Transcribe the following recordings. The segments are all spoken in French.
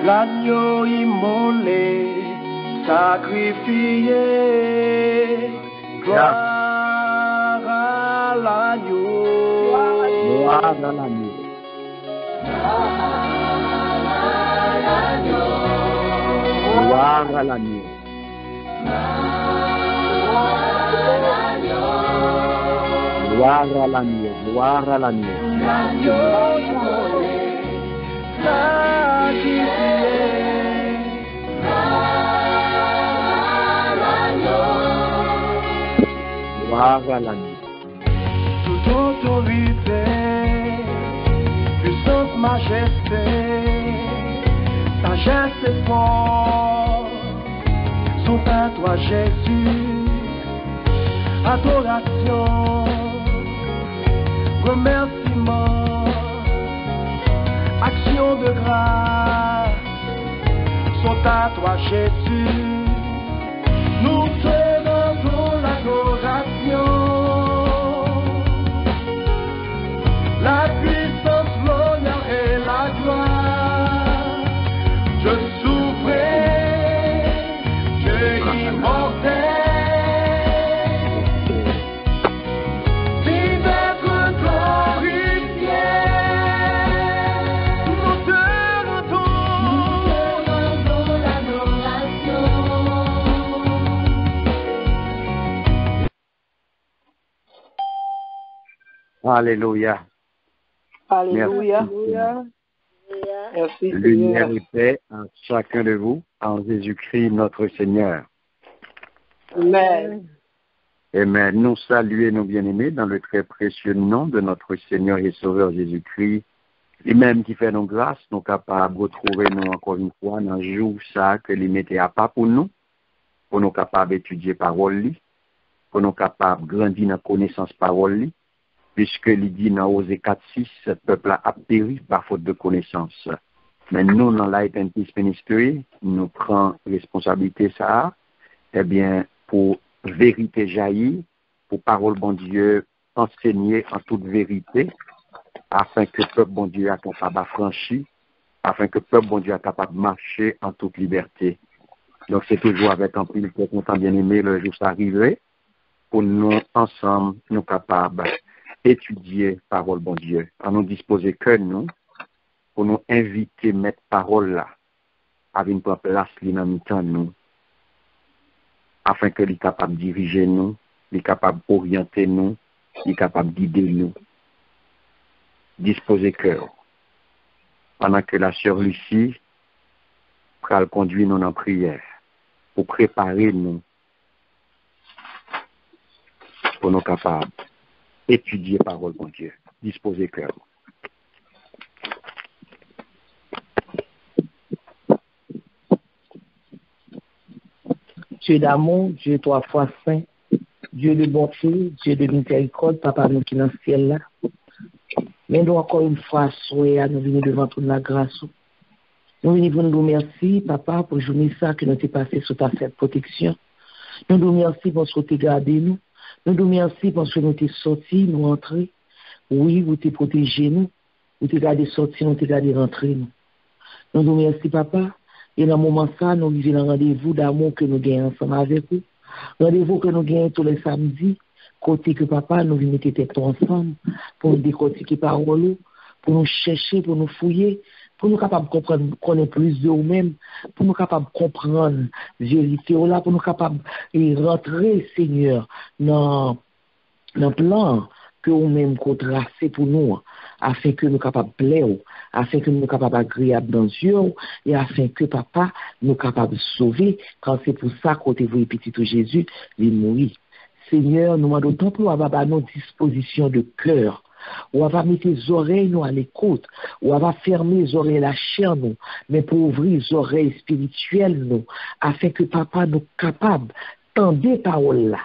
L'agneau immolé, sacrifié, gloire à l'agneau. Gloire à l'agneau. Gloire à l'agneau. Gloire à l'agneau. Gloire à l'agneau. L'agneau immolé, sacrifié. Gloire à l'agneau. Toute autorité, puissance, majesté, sagesse et force sont à toi, Jésus. Adoration, remerciement, action de grâce sont à toi, Jésus. Nous te rendons l'adoration, la puissance, l'honneur et la gloire. Je souffrais, Dieu immortel, vive d'être glorifié. Nous te rendons l'adoration. Alléluia. Alléluia. Merci, Lumière Seigneur. et paix à chacun de vous en Jésus-Christ notre Seigneur. Amen. Amen. Nous saluons nos bien-aimés dans le très précieux nom de notre Seigneur et Sauveur Jésus-Christ. Lui-même qui fait nos grâces, nous capables de retrouver nous encore une fois dans le jour ça que lui mettait à pas pour nous capables d'étudier parole, pour nous capables de grandir dans la connaissance parole, puisque il dit dans Osée 4:6, ce peuple a péri par faute de connaissance. Mais nous, dans Light and Peace Ministry, nous prenons responsabilité ça, pour vérité jaillir, pour parole bon Dieu enseigner en toute vérité, afin que le peuple bon Dieu soit capable de franchir, afin que le peuple bon Dieu soit capable de marcher en toute liberté. Donc c'est toujours avec un pile très content bien aimé le jour arrivé, pour nous ensemble, nous capables d'étudier parole bon Dieu, à nous disposer que nous, pour nous inviter à mettre parole là, avec une place dans nous, afin que les capable de diriger nous, les capable d'orienter nous, les capable de guider nous. Disposer cœur. Pendant que la sœur Lucie va conduire nous en prière, pour préparer nous, pour nous capables d'étudier parole bon Dieu. Disposer cœur. Dieu d'amour, Dieu trois fois saint, Dieu de bonté, Dieu de miséricorde, Papa nous qui dans le ciel là. Mais nous encore une fois, soyez nous venir devant toute la grâce. Nous venons pour nous remercier, Papa, pour journée ça que nous t'ai passé sous ta cette protection. Nous nous remercions parce que tu as gardé nous. Nous nous remercions parce que nous t'es sortis, nous entrés. Oui, vous t'es protégé nous. Vous t'es gardé sorti, nous t'es gardé rentrer nous. Nous nous remercions, Papa. Et dans le moment ça, nous vivons un rendez-vous d'amour que nous gagnons ensemble avec vous. Rendez-vous que nous gagnons tous les samedis. Côté que papa, nous venons mettre ensemble pour nous décortiquer parole, pour nous chercher, pour nous fouiller, pour nous capables de comprendre, connaître plus de nous-mêmes, pour nous capables de comprendre la vérité, pour nous capables de rentrer, Seigneur, dans le plan que nous-mêmes qu'on tracé pour nous, afin que nous capables de plaire, afin que nous capables agréable dans les yeux, et afin que papa nous capables de sauver, quand c'est pour ça côté vous petit Jésus, il mourit. Seigneur, nous demandons tant pour avoir nos dispositions de cœur, ou va mettre les oreilles nous à l'écoute, ou va fermer les oreilles la chair nous, mais pour ouvrir les oreilles spirituelles nous, afin que papa nous capable d'entendre parole là.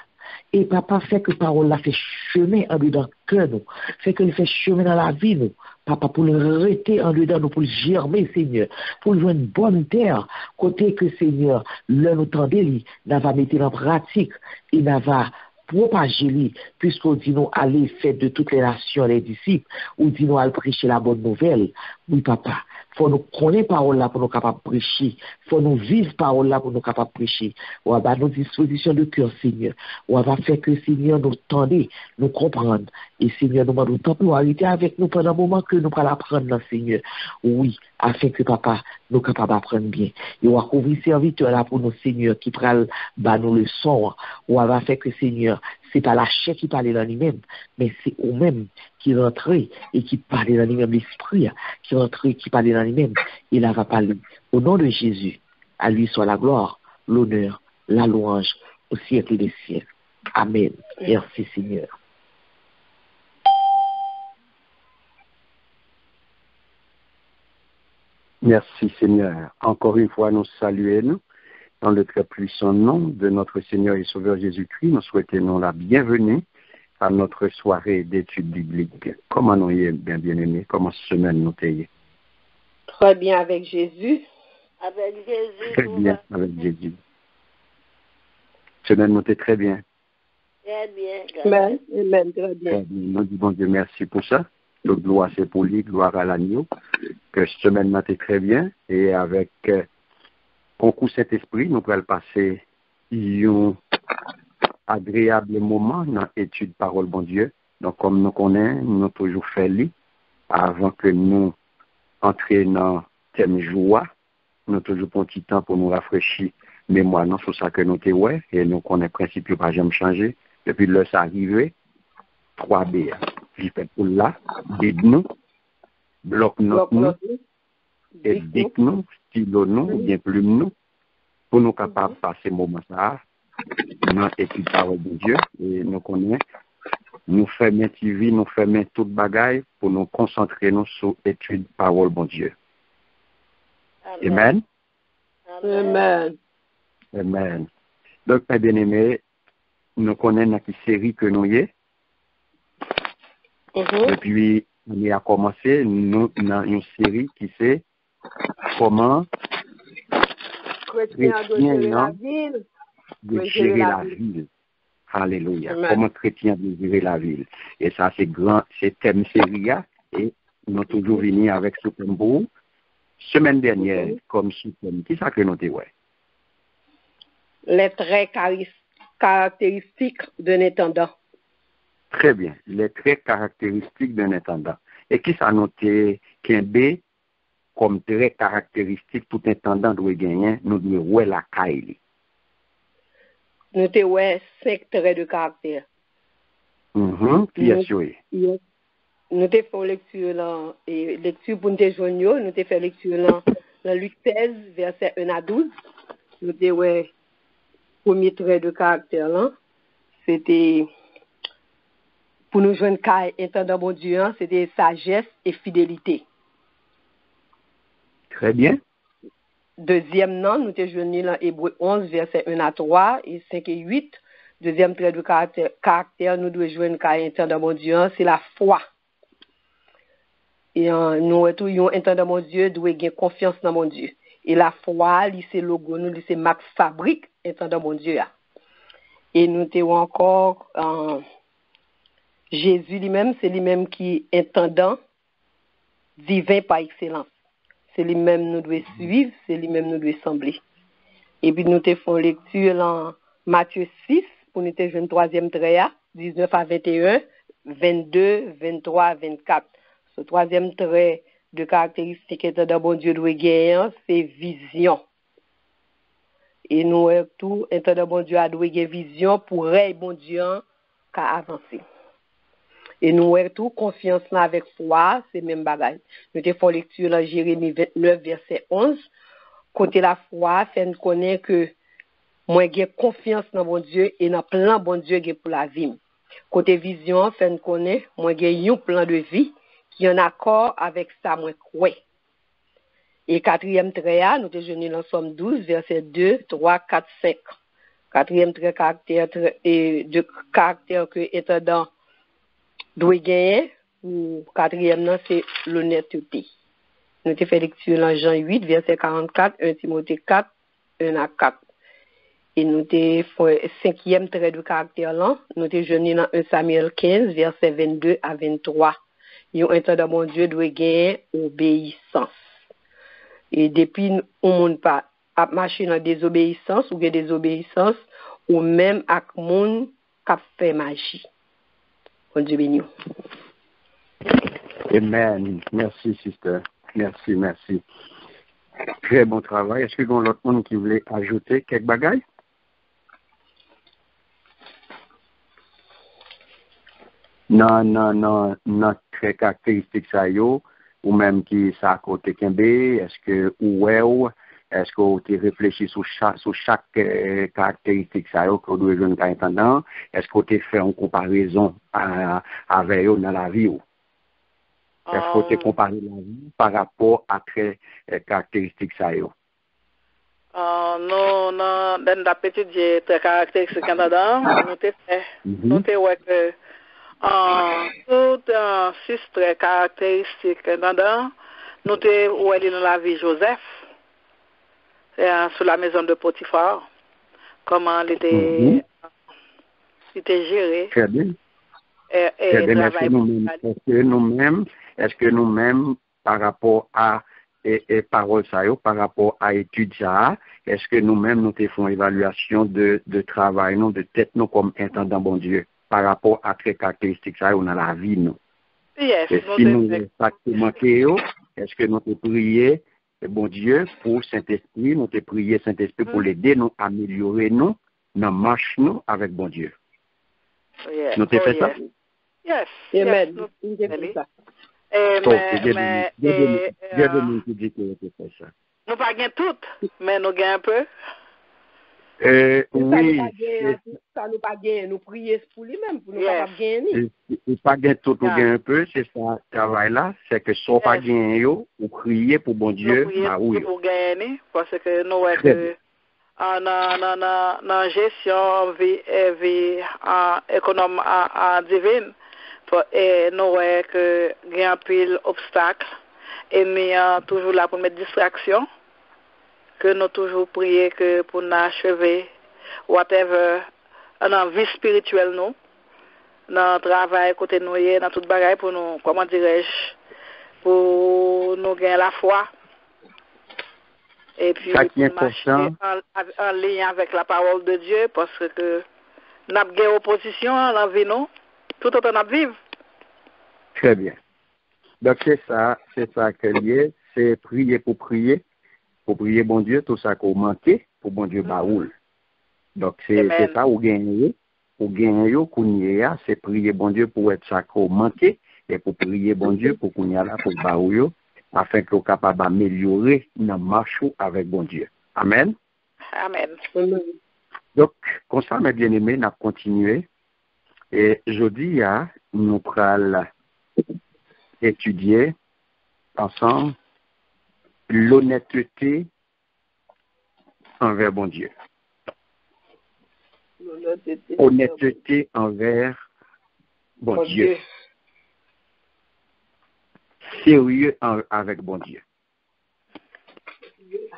Et papa fait que parole là fait chemin en dedans le cœur nous, fait que le fait chemin dans la vie nous. Papa, pour le arrêter en dedans nous, pour le germer, Seigneur, pour le jouer une bonne terre, côté que, Seigneur, là nous tendez, il va mettre en pratique, il va propager, puisqu'on dit nous aller faire de toutes les nations les disciples, ou dit nous aller prêcher la bonne nouvelle. Oui, papa. Faut nous connaître parole là pour nous capables de prêcher. Faut nous vivre parole là pour nous capables de prêcher. On va nos dispositions de cœur, Seigneur. On va faire que Seigneur nous tende, nous comprendre. Et Seigneur nous demande temporalité avec nous pendant un moment que nous allons apprendre, Seigneur. Oui, afin que papa nous capables d'apprendre bien. Et on va couvrir serviteur là pour nous, Seigneur, qui prend nous le son. On va faire que Seigneur, c'est pas la chair qui parle dans lui-même, mais c'est eux-mêmes qui rentrent et qui parlent dans lui-même, l'esprit qui rentre et qui parle dans lui-même. Et là va parler. Au nom de Jésus, à lui soit la gloire, l'honneur, la louange au siècle des siècles. Amen. Merci Seigneur. Merci Seigneur. Encore une fois, nous saluons dans le très puissant nom de notre Seigneur et Sauveur Jésus-Christ. Nous souhaitons la bienvenue à notre soirée d'études bibliques. Comment nous y est bien-aimés? Comment semaine nous y est? Très bien avec Jésus. Avec Jésus. Très bien avec Jésus. Semaine nous est très bien. Très bien. Amen. Amen. Très bien. Très bien. Nous disons Dieu merci pour ça. Toute gloire c'est pour lui, gloire à l'agneau. Que semaine nous est très bien. Et avec concours Saint-Esprit, nous allons passer un agréable moment dans l'étude parole bon Dieu. Donc, comme nous connaissons, nous avons toujours fait lui avant que nous entrions dans le thème joie. Nous avons toujours un petit temps pour nous rafraîchir mémoire non sur ça que nous avons ouais et nous connaissons le principe pas jamais changé. Depuis là, ça arrivé. 3B. J'y fais pour là, dites-nous, bloque-nous, et dites-nous, stylo-nous, ou bien plume-nous, pour nous capables de passer moment ça, dans l'étude parole de Dieu, et nous connaissons, nous faisons TV, nous faisons toute bagaille pour nous concentrer nous sur l'étude parole de Dieu. Amen. Amen. Amen. Donc, mes bien-aimés, nous connaissons la série que nous y est. Depuis, on a commencé nous, dans une série qui c'est comment chrétien doit gérer la ville. De gérer la ville. Alléluia. Amen. Comment chrétien doit gérer la ville. Et ça, c'est grand, c'est thème série. Et nous avons toujours venu avec ce thème pour semaine dernière, comme ce thème. Qui ça que nous avons ouais? Les traits caractéristiques d'un intendant. Très bien. Les traits caractéristiques d'un intendant. Et qui ça noté qu'un B comme trait caractéristique tout intendant doit gagner, nous devons voir la caille. Nous avons 5 traits de caractère. Qui est sûr? Nous avons fait lecture là, et lecture pour nous joindre, nous avons fait lecture dans Luc 16, verset 1 à 12. Nous avons premier trait de caractère là, c'était pour nous joindre caille intendant bon Dieu, c'était sagesse et fidélité. Très bien. Deuxième nom, nous avons joint dans Hébreu 11, verset 1 à 3 et 5 et 8. Deuxième trait de caractère, nous devons joindre caille intendant bon Dieu, c'est la foi. Et nous avons intendant mon Dieu, doit avoir confiance dans mon Dieu. Et la foi, c'est logo, nous c'est marque fabrique intendant mon Dieu. Et nous avons encore Jésus lui-même, c'est lui-même qui est intendant divin par excellence. C'est lui-même nous devons suivre, c'est lui-même nous devons sembler. Et puis nous avons fait lecture dans Matthieu 6, pour nous avons le troisième trait, 19 à 21, 22, 23, 24. Ce troisième trait de caractéristique intendant bon Dieu doit gagner, c'est vision. Et nous, tout intendant bon Dieu a doit gagner vision pour rey bon Dieu qu'à avancer. Et nous avons tout confiance là avec foi, c'est même bagage. Nous avons fait lecture dans Jérémie 29, verset 11. Côté la foi, fait nous connaître que moi j'ai confiance dans bon Dieu et dans plan bon Dieu pour la vie. Côté vision, fait nous connaître moi j'ai un plan de vie qui est en accord avec ça moi crois. Et quatrième trait, nous avons jeûné dans Somme 12, verset 2, 3, 4, 5. Quatrième trait de caractère que étendant doit gagner, ou quatrième, c'est l'honnêteté. Nous avons fait lecture dans Jean 8, verset 44, 1 Timothée 4, 1 à 4. Et nous te cinquième trait de caractère là, nous te jeuni dans 1 Samuel 15, verset 22 à 23. Yon intendant bon Dieu doit gagner obéissance. Et depuis on monde pas à marcher dans désobéissance ou désobéissance ou même avec monde qui fait magie. Bon Dieu béni. Amen. Merci, sister. Merci, merci. Très bon travail. Est-ce que y a l'autre monde qui voulait ajouter quelques bagailles? Non, très caractéristique ça yo, ou même qui ça côté Kembe, est-ce que est-ce que vous réfléchi sur chaque caractéristique ça yo que vous devez jouer un intendant, est-ce que vous fait une comparaison avec eux dans la vie ou? Est-ce que vous comparez la vie par rapport à très caractéristique ça yo? Non, dans la petite j'ai très caractéristique intendant, nous te fait, nous te ouais que tout six traits caractéristiques intendant, nous te ouais dans la vie Joseph, sur la maison de Potiphar, comment il était géré. Très bien. Et travail. Est-ce que nous-mêmes, par rapport à et parole ça yo, par rapport à étude ça, est-ce que nous-mêmes nous te faisons évaluation de travail nous, de tête nous comme intendant bon Dieu, par rapport à très caractéristiques ça yo dans la vie nous? Yes, et si nous pas manqué yo, est-ce que nous te prier bon Dieu pour Saint-Esprit, nous te prier Saint-Esprit pour l'aider nous améliorer nous dans marche nous avec bon Dieu? Yes. Nous te fait ça? Yes. Amen. Nous pas gain tout, mais nous gain un peu. Oui. Ça nous pas gagner, nous prier pour lui-même, pour nous pas gagner. Pas gagner tout, nous gain un peu, c'est ça, travail là, c'est que soit pas gagner yo, ou prier pour bon Dieu, nous pour gagner, parce que nous que en gestion vie économe en divine, et nous que gain pile obstacle, et mais toujours là pour mettre distraction. Que nous toujours prier que pour nous achever whatever dans vie spirituelle nous dans travail côté nous dans toute bagaille pour nous comment dirais-je pour nous gagner la foi et puis pour marcher en lien avec la parole de Dieu parce que n'a pas opposition dans la vie nous tout autant n'a vivre. Très bien. Donc c'est ça que lié, c'est prier pour prier bon Dieu, tout ça qu'on manquait, pour bon Dieu baoul. Donc, c'est ça, ou gagner, qu'on y a, c'est prier bon Dieu pour être ça qu'on manquait, et pour prier bon Dieu pour qu'on y a là, pour baoul, afin qu'on soit capable d'améliorer notre marche avec bon Dieu. Amen. Amen. Donc, comme ça, mes bien-aimés, nous avons continué. Et jeudi, nous allons étudier ensemble l'honnêteté envers bon Dieu. Honnêteté envers bon Dieu. Sérieux avec bon Dieu.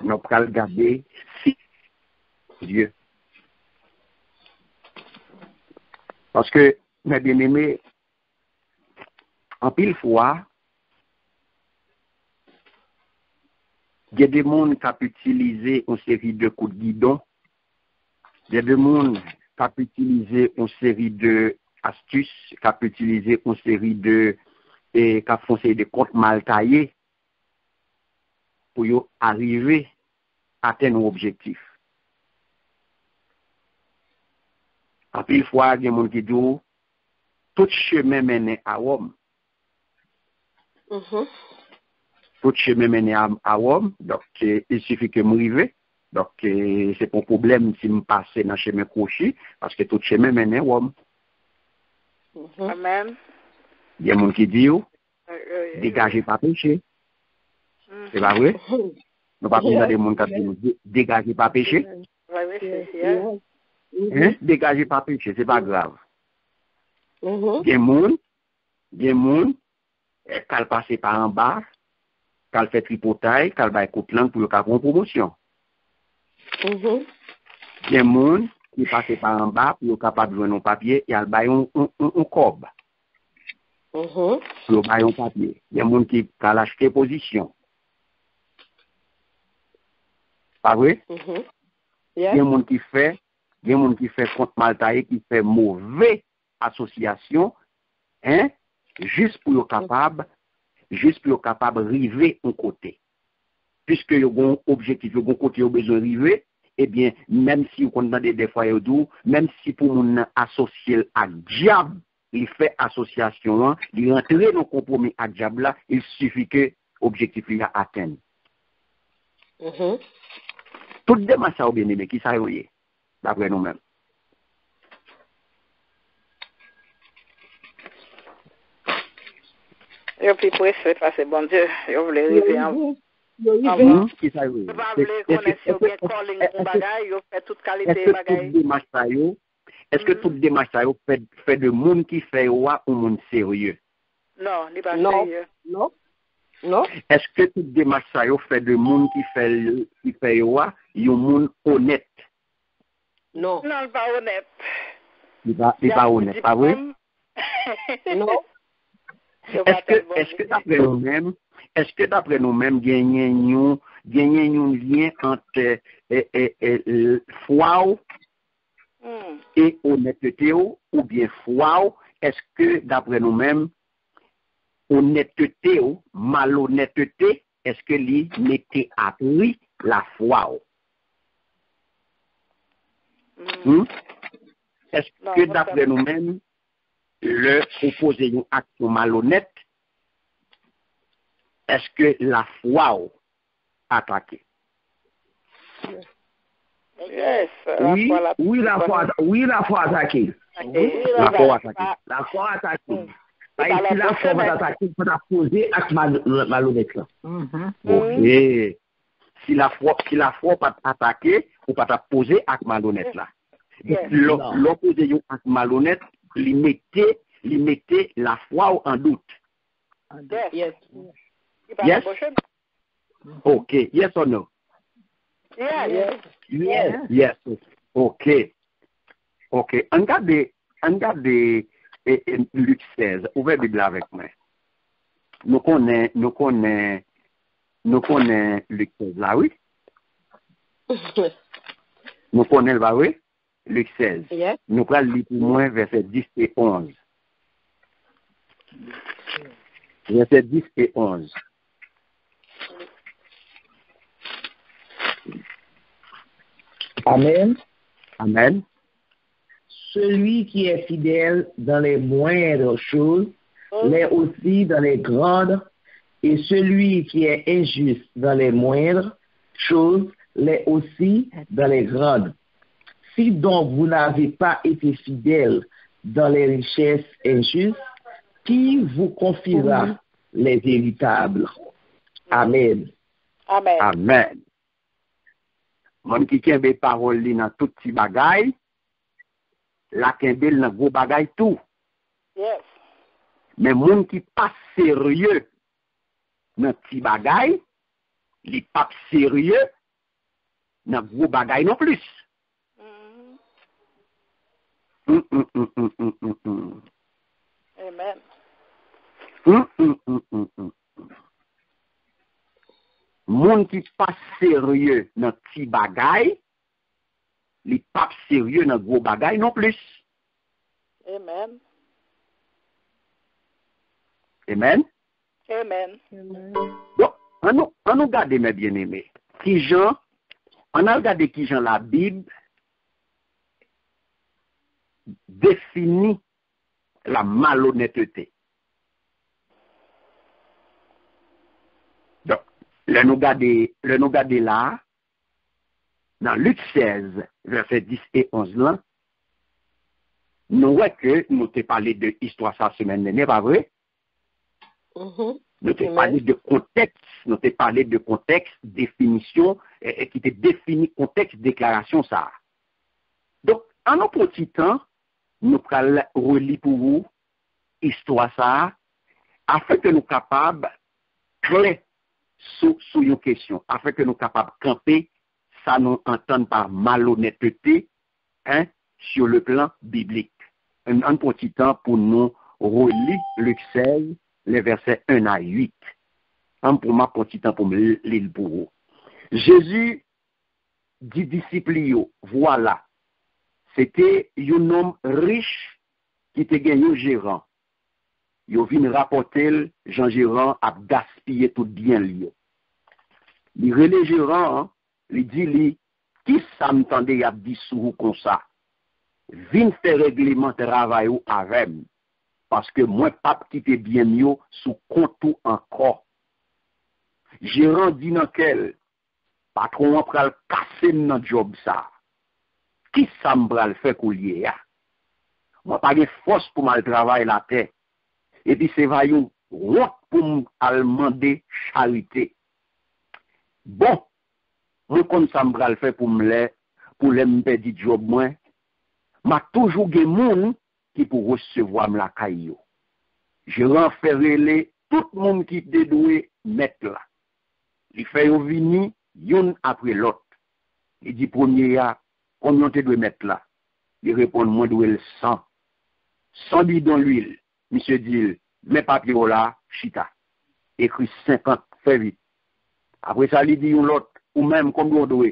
Nous allons regarder si Dieu. Parce que, mes bien-aimés, en pile fois, il y a des gens qui ont utilisé une série de coups de guidon. Il y a des gens qui ont utilisé une série d'astuces, qui ont utilisé une série qui ont fait des comptes mal taillés pour arriver à atteindre un objectif. En pile fois, il y a des gens qui disent tout chemin mène à Rome. Tout chemin mène à Rome, donc il suffit que je m'arrive. Donc c'est pas un problème si je passe dans le chemin crochet, parce que tout chemin mène à Rome. Amen. Il y a des gens qui disent dégagez pas péché. C'est pas vrai? Nous pas besoin des gens qui disent dégagez pas péché. Dégagez pas péché, c'est pas grave. Il y a des gens qui passent par en bas, qui fait tripotaille, qui va écouter langue pour le cas de promotion. Il y a des gens qui passent par en bas pour être capable de jouer un papier et ils un cob. Pour avoir un papier. Il y a des gens qui ont acheté position. Pas vrai? Il y a des gens qui fait compte mal taillé, qui fait mauvaise association, hein, juste pour être capable d'arriver un côté. Puisque il y a un objectif, il y a un côté, il y a besoin d'arriver, eh bien, même si vous connaissez des fois, même si pour nous associer à diable, il fait association, il rentre dans le compromis à diable là, il suffit que l'objectif il a atteint. Tout démarche ça, bien aimé, qui ça y est, d'après nous-mêmes. Yo plus pressé parce que bon Dieu, yo voulait arriver en qui ça y est. Yo pas voulait connaître yo bien calling pour bagay, yo fait toute qualité bagay. Est-ce que toute démarche ça fait de monde qui fait ou monde sérieux? Non, il pas sérieux. Non. Est-ce que toute démarche ça fait de monde qui fait ou monde honnête? Non, il pas honnête. Il pas honnête, pas vrai? Non. Est-ce que d'après nous-mêmes, gagnons un lien entre foi et honnêteté ou bien foi, est-ce que d'après nous-mêmes, honnêteté ou malhonnêteté, est-ce que lui mettait à prix la foi? Est-ce que d'après nous-mêmes, le proposer une action malhonnête, est-ce que la foi attaquée? Yes. Oui, la foi attaquée. La foi attaquée. La foi attaquée. Si la foi va attaquer, il faut poser acte malhonnête là. Ok. Si la foi pas attaquer, il faut pas poser acte malhonnête là. L'opposé acte malhonnête, il mettait la foi en doute. Yes. Yes? Ok. Yes or no? Yes. Ok. On garde Luc 16. Ouvrez la Bible avec moi. Nous connaissons Luc 16 là, oui? Nous connaissons là, oui? Luc 16. Yes. Nous allons lire pour moi versets 10 et 11. Versets 10 et 11. Amen. Amen. Celui qui est fidèle dans les moindres choses, l'est aussi dans les grandes, et celui qui est injuste dans les moindres choses, l'est aussi dans les grandes. Si donc vous n'avez pas été fidèle dans les richesses injustes, qui vous confiera les véritables? Amen. Amen. Mon qui kembe parole li dans tout petit bagay, la kembe dans gros bagay tout. Yes. Mais mon qui pas sérieux dans petit bagay, li pas sérieux dans gros bagay non plus. Amen. Moun qui pas sérieux dans petit bagay, li pas sérieux dans gros bagay non plus. Amen. Amen. Donc, on nous regarde mes bien-aimés. On a regardé qui Jean la Bible définit la malhonnêteté. Donc, le nous garder là, dans Luc 16, versets 10 et 11 là, nous voyons que nous t'ai parlé de histoire ça semaine dernière, pas vrai? Nous t'ai parlé de contexte, définition, qui te définit contexte, déclaration ça. Donc, en un petit temps, nous allons relire pour vous histoire ça, afin que nous capables clair sur une question, afin que nous capables camper ça nous entend par malhonnêteté, hein, sur le plan biblique. Un petit temps pour nous relire Luc 16, les versets 1 à 8. Pour moi, petit temps pour me lire pour vous. Jésus dit disciples, voilà, c'était un homme riche qui était gagné un gérant. Il vient rapporter Jean Gérant a gaspillé tout bien lié. Il relève gérant, il dit qui ça m'entendait a dit sous comme ça. Vin faire règlement travail avec parce que moi pas quitter bien mieux sous compte encore. Gérant dit dans quel patron pral casser dans job ça. Qui ça m'bral faire coulier ya? Moi pas de force pour mal travailler la terre. Et puis c'est vaillou route pour demander charité. Bon, moi comme ça m'bral faire pour me perdre job moi. M'a toujours des moun qui pour recevoir la caillou. Je renferré tout le monde qui dédoué mettre là. Il fait venir yon après l'autre. Il dit premier ya combien tu dois mettre là. Il répond moi dois le 100. 100 bidon l'huile. Monsieur dit mes papiers là chita. Écrit 50 fait vite. Après ça il dit l'autre ou même combien doit.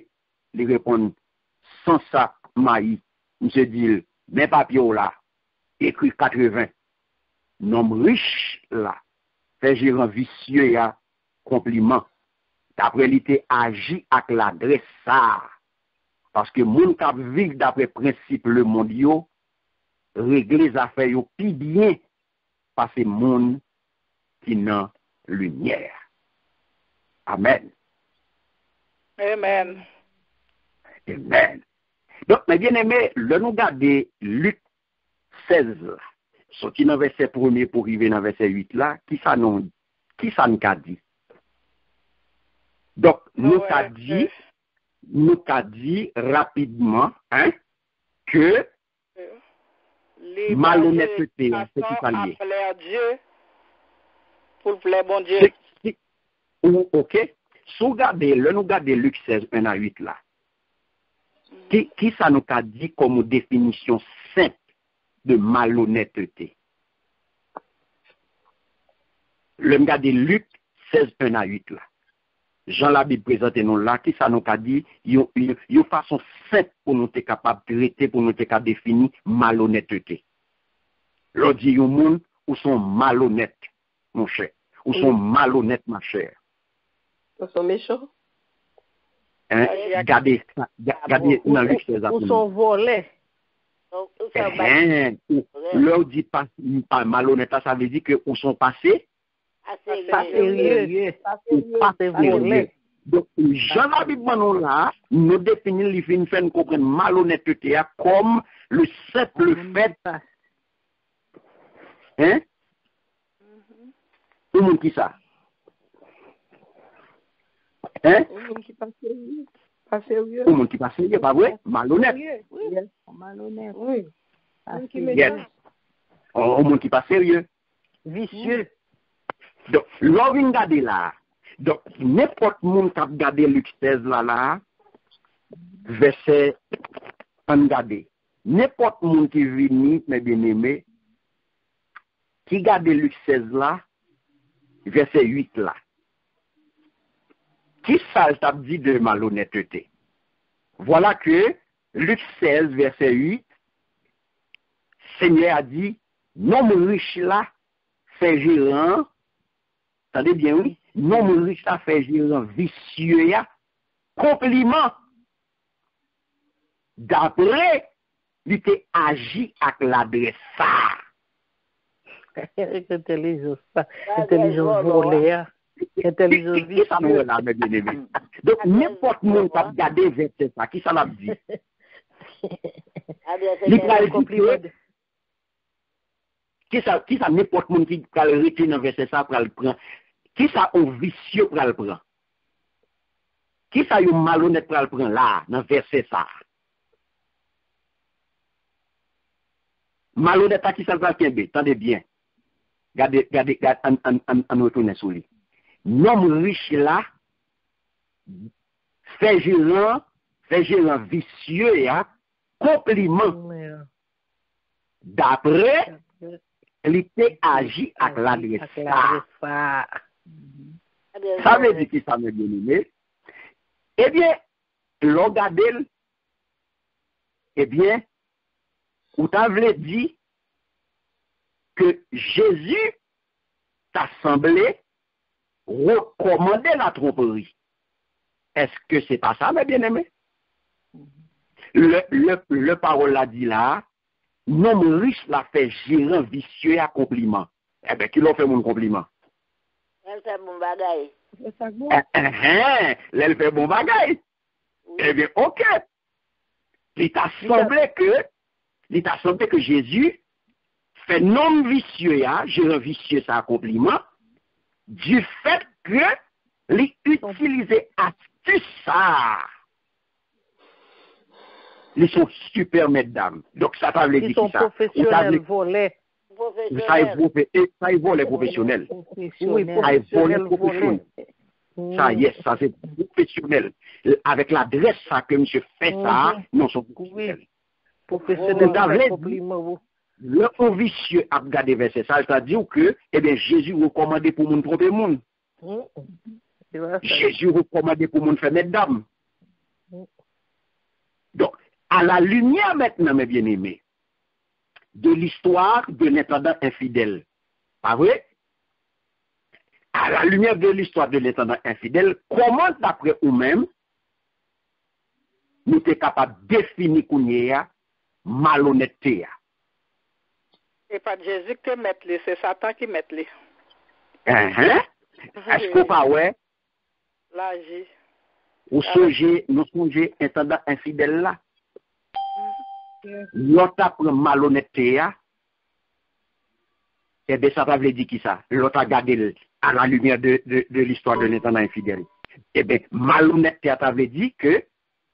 Il répond 100 sacs maïs. Monsieur dit, mes papiers là, écrit 80. Nom riche là, fait gérant vicieux ya, compliment. D'après l'été agi avec l'adresse ça. Parce que moun kap vivre d'après principe le mondial, régler les affaires yo pi bien, parce que moun qui n'a lumière. Amen. Amen. Amen. Donc, mes bien-aimés, le nous garder Luc 16, sorti dans verset 1er pour arriver dans verset 8 là, qui ça nous a dit? Donc, nous a dit rapidement, hein, que malhonnêteté, c'est qui ça lié. Dieu pour le plaire bon Dieu. Ok. Si nous regardons Luc 16, 1 à 8 là, qui ça nous a dit comme définition simple de malhonnêteté? Le regard de Luc 16, 1 à 8 là. Jean la Bible présente nous là, qui ça nous a dit, une façon simple pour nous être capable de traiter, pour nous être capable de définir malhonnêteté. L'on dit un monde où sont malhonnêtes, mon cher, où sont malhonnêtes, ma chère. Ils sont méchants. Hein? Regardez dans Luc 16. Ou sont volés. L'on dit pas malhonnête, ça veut dire que où sont passés. Pas sérieux. Pas sérieux. Donc, Jean la Bible là, nous définissons les fins de comprendre malhonnêteté comme le simple fait. Hein? Tout le monde qui ça? Hein? Tout le monde qui pas sérieux. Pas sérieux. Tout le monde qui pas sérieux, pas vrai? Malhonnête. Oui. Malhonnête. Oui. Yes. Au monde qui pas sérieux. Vicieux. Donc, l'on vient regarder là. Donc, n'importe monde qui a regardé Luc 16 là, verset, on regarde. N'importe monde qui vient, mes bien-aimés, qui regarde Luc 16 là, verset 8 là. Qui ça t'a dit de malhonnêteté? Voilà que Luc 16, verset 8, Seigneur a dit, non riche là, fait gérant, attendez bien, oui, non riche là, fait gérant vicieux, ya, compliment, d'après, il était agi avec l'adresse ça. Intelligence volée. Intelligence Qui ça nous là, mes bien-aimés? Donc, n'importe qui a regardé verset ça, qui ça l'a dit? Qui ça n'importe qui a arrêté dans verset ça pour le prendre? Qui ça au vicieux pour le prendre? Qui ça au malhonnête pour le prendre là, dans verset ça? Malhonnête à qui ça va faire? Attendez bien. Regardez, on retourne sur lui. L'homme riche là, fait gérant fait gérant vicieux et compliment. D'après, il était agi avec l'adresse. Ça veut dire que ça me bien aimé. Eh bien, l'on garde, eh bien, ou t'avais dit que Jésus t'a semblé recommander la tromperie. Est-ce que c'est pas ça, mes bien-aimés? Le parole l'a dit là, non riche l'a fait gérant vicieux à compliment. Eh bien, qui l'a fait mon compliment? Elle fait bon bagaille. Elle fait bon bagaille. Eh bien, ok. Il t'a semblé que Jésus fait non vicieux, gérant vicieux ça à compliment, du fait que il utilisait astuce ça. Ils sont super mesdames. Donc ça veut dire Ils sont ça. professionnels volés. Ça y vaut les professionnels. Oui, Ça y vaut les professionnels professionnels. volés. Ça, yes, ça c'est professionnel. Avec l'adresse ça que monsieur fait ça, non, sont professionnels. Professionnels, compliment. Le vicieux a regardé verset ça, c'est-à-dire que, eh bien, Jésus recommandait pour moun tromper moun. Jésus recommandait pour moun faire mesdames. Donc, à la lumière maintenant, mes bien-aimés, de l'histoire de l'intendant infidèle, pas vrai? À la lumière de l'histoire de l'intendant infidèle, comment d'après vous-même, nous sommes capables de définir qu'on y a malhonnêteté? C'est pas Jésus qui met les, c'est Satan qui met les. Est-ce qu'on pas ouais? L'agir. Nous songeons intendant infidèle là. L'autre après malhonnêteté, eh bien, ça veut dire qui ça? L'autre a gardé à la lumière de l'histoire de l'intendant infidèle. Eh bien, malhonnêteté, ça veut dire que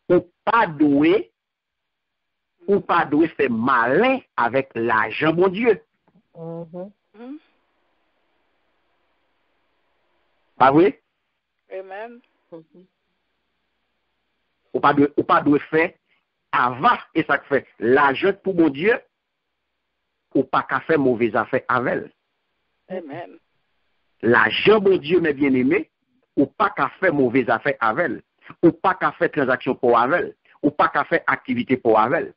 ou pas doué faire malin avec l'argent, mon Dieu. Pas vrai? Amen. Ou pas doué faire avant, et ça fait l'argent pour mon Dieu, ou pas qu'à faire mauvaise affaire avec elle. Amen. L'argent, mon Dieu, mes bien-aimés, ou pas qu'à faire mauvaise affaire avec elle, ou pas qu'à faire transaction pour avec elle, ou pas qu'à faire activité pour avec elle,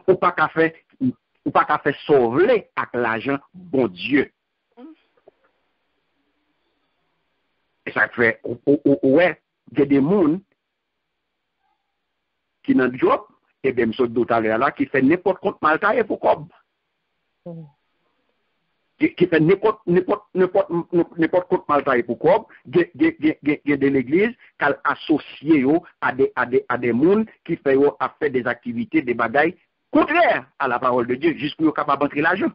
ou pas qu'à faire sauver avec l'argent, bon Dieu. Et ça fait, ouais, il y a des gens qui n'ont pas de job, et bien, ce d'autres là, qui fait n'importe quoi mal taillé pour cob. Qui fait n'importe quoi mal taillé pour cob, de l'église, qui associé à des gens qui fait des activités, des bagailles contraires à la parole de Dieu, juste pour être capable d'entrer l'argent.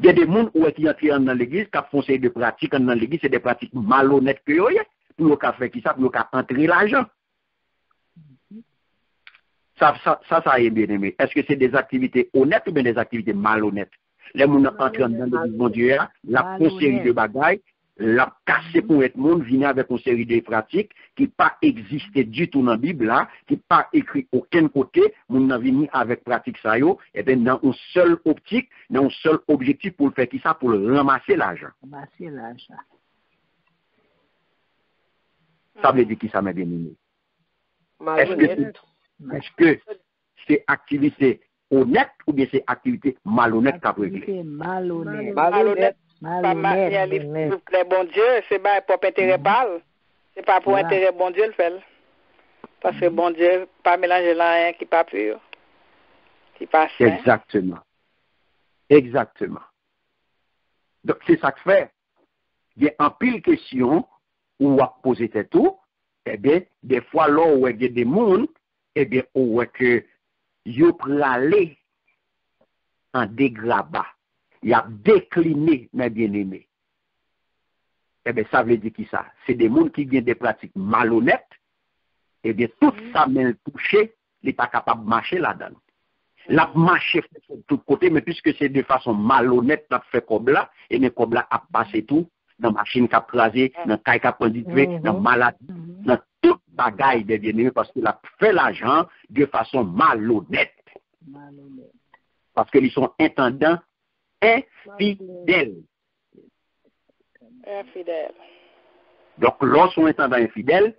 Il y a des gens qui entrent dans l'église, qui font des pratiques dans l'église, c'est des pratiques malhonnêtes que vous pour faire qui ça, pour entrer l'argent. Ça est bien aimé. Est-ce que c'est des activités honnêtes ou bien des activités malhonnêtes? Les gens entrent dans l'église, mon Dieu, la série de bagailles, la cassé pour être monde, venir avec une série de pratiques qui pas existé du tout dans la Bible, là, qui pas écrit aucun côté, mon n'a venu avec pratique ça, et bien dans une seule optique, dans un seul objectif pour le faire qui ça, pour ramasser l'argent. Ramasser l'argent. Ça veut dire qui ça m'a bien aimé. Est-ce que c'est activité honnête ou bien c'est activité malhonnête qu'a réglé? Malhonnête. Les bon Dieu, c'est pas pour intérêt pâle. C'est pas pour intérêt bon Dieu le fait. Parce que bon Dieu, pas mélanger là qui pas pur, qui pas sain. Exactement. Donc c'est ça que fait. Il y a un pile question où on va poser tout. Eh bien, des fois là où il y a des gens, eh bien, où voit que yo pralé en dégrabat. Il a décliné, mes bien-aimés. Eh bien, ça veut dire qui ça? C'est des gens qui viennent des pratiques malhonnêtes. Eh bien, tout ça m'a touché, il n'est pas capable de marcher là-dedans. La marcher de tous côtés, mais puisque c'est de façon malhonnête, la fait comme là, et mais comme là, a passé tout, dans la machine qui a crasé, dans la caille qui a pris dans la maladie, dans toute bagaille des bien-aimés parce qu'il a fait l'argent de façon malhonnête. Parce qu'ils sont intendants infidèles. Infidèle. Donc, lorsqu'on est intendant infidèle,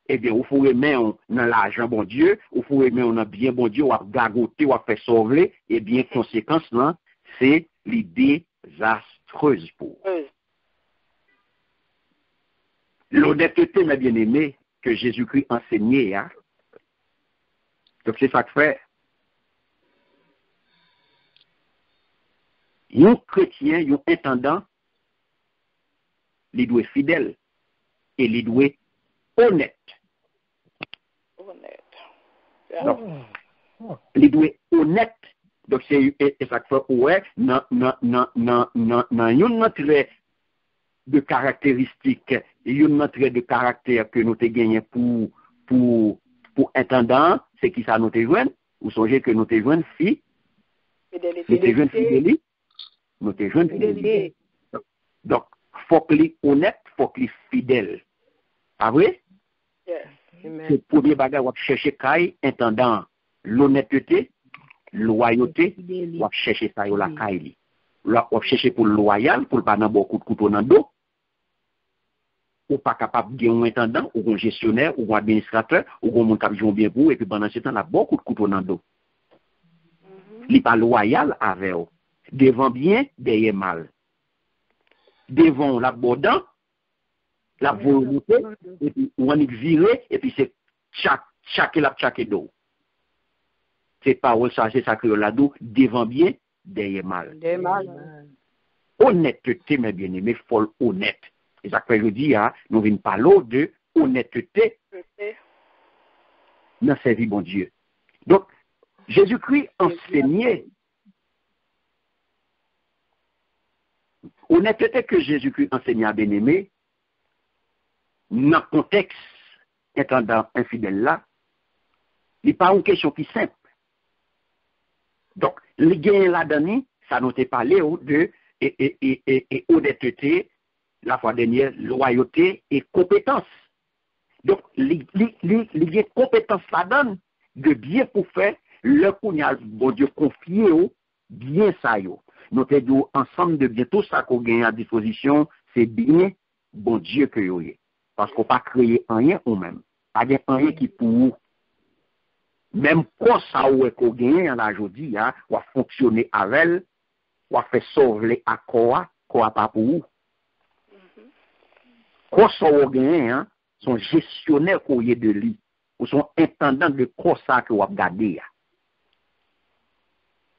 eh bien, il faut remettre dans l'argent, bon Dieu, il faut remettre dans bien, bon Dieu, ou à gagoter, ou à faire sauver, eh bien, conséquence, là, c'est l'idée désastreuse pour. L'honnêteté, mes bien-aimés, que Jésus-Christ enseignait, hein. Donc, c'est ça que fait. Un chrétien, un intendant, il doit être fidèle et il doit être honnête. Donc, il doit être honnête. Donc, c'est ça que fait, ouais, non, un trait de caractéristique, un trait de caractère que nous avons gagné pour intendant, c'est qui ça nous avons joué? Vous songez que nous avons joué fille? Nous avons joué fidélité? Nous avons joué fidélité. Donc, il faut qu'il soit honnête, il faut qu'il soit fidèle. Ah oui? Yes. C'est le premier bagage où chercher caille, intendant l'honnêteté, loyauté, ou chercher ça la caille. Ou chercher pour le loyal, pour le pas dans beaucoup de couteau dans le dos. Ou pas capable de gagner un intendant, ou un gestionnaire, ou un administrateur, ou un monde qui joue bien pour, et puis pendant ce temps, il a beaucoup de couteaux dans le dos. Il n'est pas loyal avec eux. Devant bien, derrière mal. Devant l'abondant, la volonté, et puis on est viré, et puis c'est chaque d'eau. C'est parole ça, c'est ça que là d'eau, devant bien, derrière mal. Honnêteté, mes bien-aimés, folle honnête. Et ça que je dis, hein, nous venons parler de honnêteté dans sa vie, bon Dieu. Donc, Jésus-Christ enseignait honnêteté que Jésus-Christ enseignait à bien-aimé, dans le contexte intendant infidèle là, il n'est pas une question qui est simple. Donc, les gains là-dedans, ça nous a parlé de honnêteté, la fois dernière, loyauté et compétence. Donc, les compétences là-dedans, de bien pour faire, le qu'on a, bon Dieu, confié au bien ça yo. Nous avons ensemble de bien tout ça qu'on gagne à disposition, c'est bien, bon Dieu que yo est. Parce qu'on n'a pas créé rien ou même. Pas de rien qui pour vous. Même quand ça ou est qu'on gagne en aujourd'hui, hein, ou fonctionner avec elle, ou faire sauver à quoi pas pour vous. Quand ça ou gagne, hein, son gestionnaire qu'on y est de lui, ou son intendant de quoi ça que vous regardez.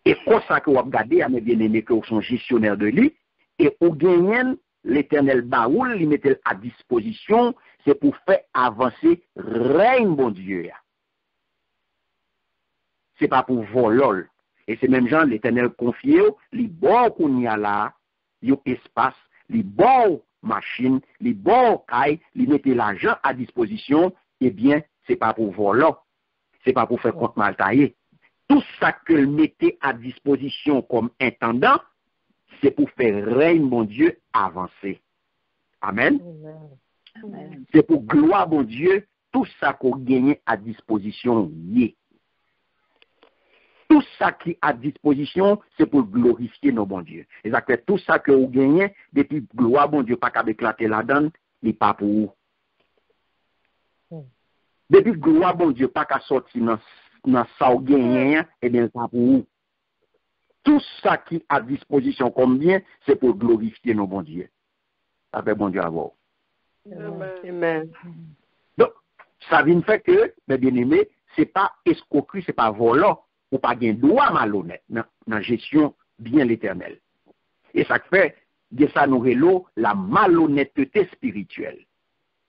Et quoi ça que vous regardez, mes bien-aimés, que son gestionnaire de lui, et au gagnant, l'Éternel baoul, il mettait à disposition, c'est pour faire avancer règne, bon Dieu. C'est pas pour voler. Et c'est même genre, l'Éternel confié, les bords qu'on y a là, il y a espace, les bords machine, les bords caille, il mettait l'argent à disposition, eh bien, c'est pas pour voler. C'est pas pour faire compte mal taillé. Tout ça que le mettait à disposition comme intendant, c'est pour faire règne, mon Dieu, avancer. Amen. Amen. C'est pour gloire, mon Dieu, tout ça qu'on gagne à disposition. Tout ça qui est à disposition, c'est pour glorifier nos bons dieux. Et ça fait tout ça que vous gagnez, depuis gloire, bon Dieu, pas qu'à éclater là-dedans, n'est pas pour vous. Depuis gloire, bon Dieu, pas qu'à sortir dans ça vous gagnez, et bien, pas pour vous. Tout ça qui est à disposition comme bien, c'est pour glorifier nos bons dieux. Ça fait bon Dieu à vous. Amen. Donc, ça vient faire que, mes bien-aimés, c'est pas escroquerie, c'est pas volant, ou pas gain droit malhonnête dans la gestion bien l'éternel. Et ça fait de ça nous relou la malhonnêteté spirituelle.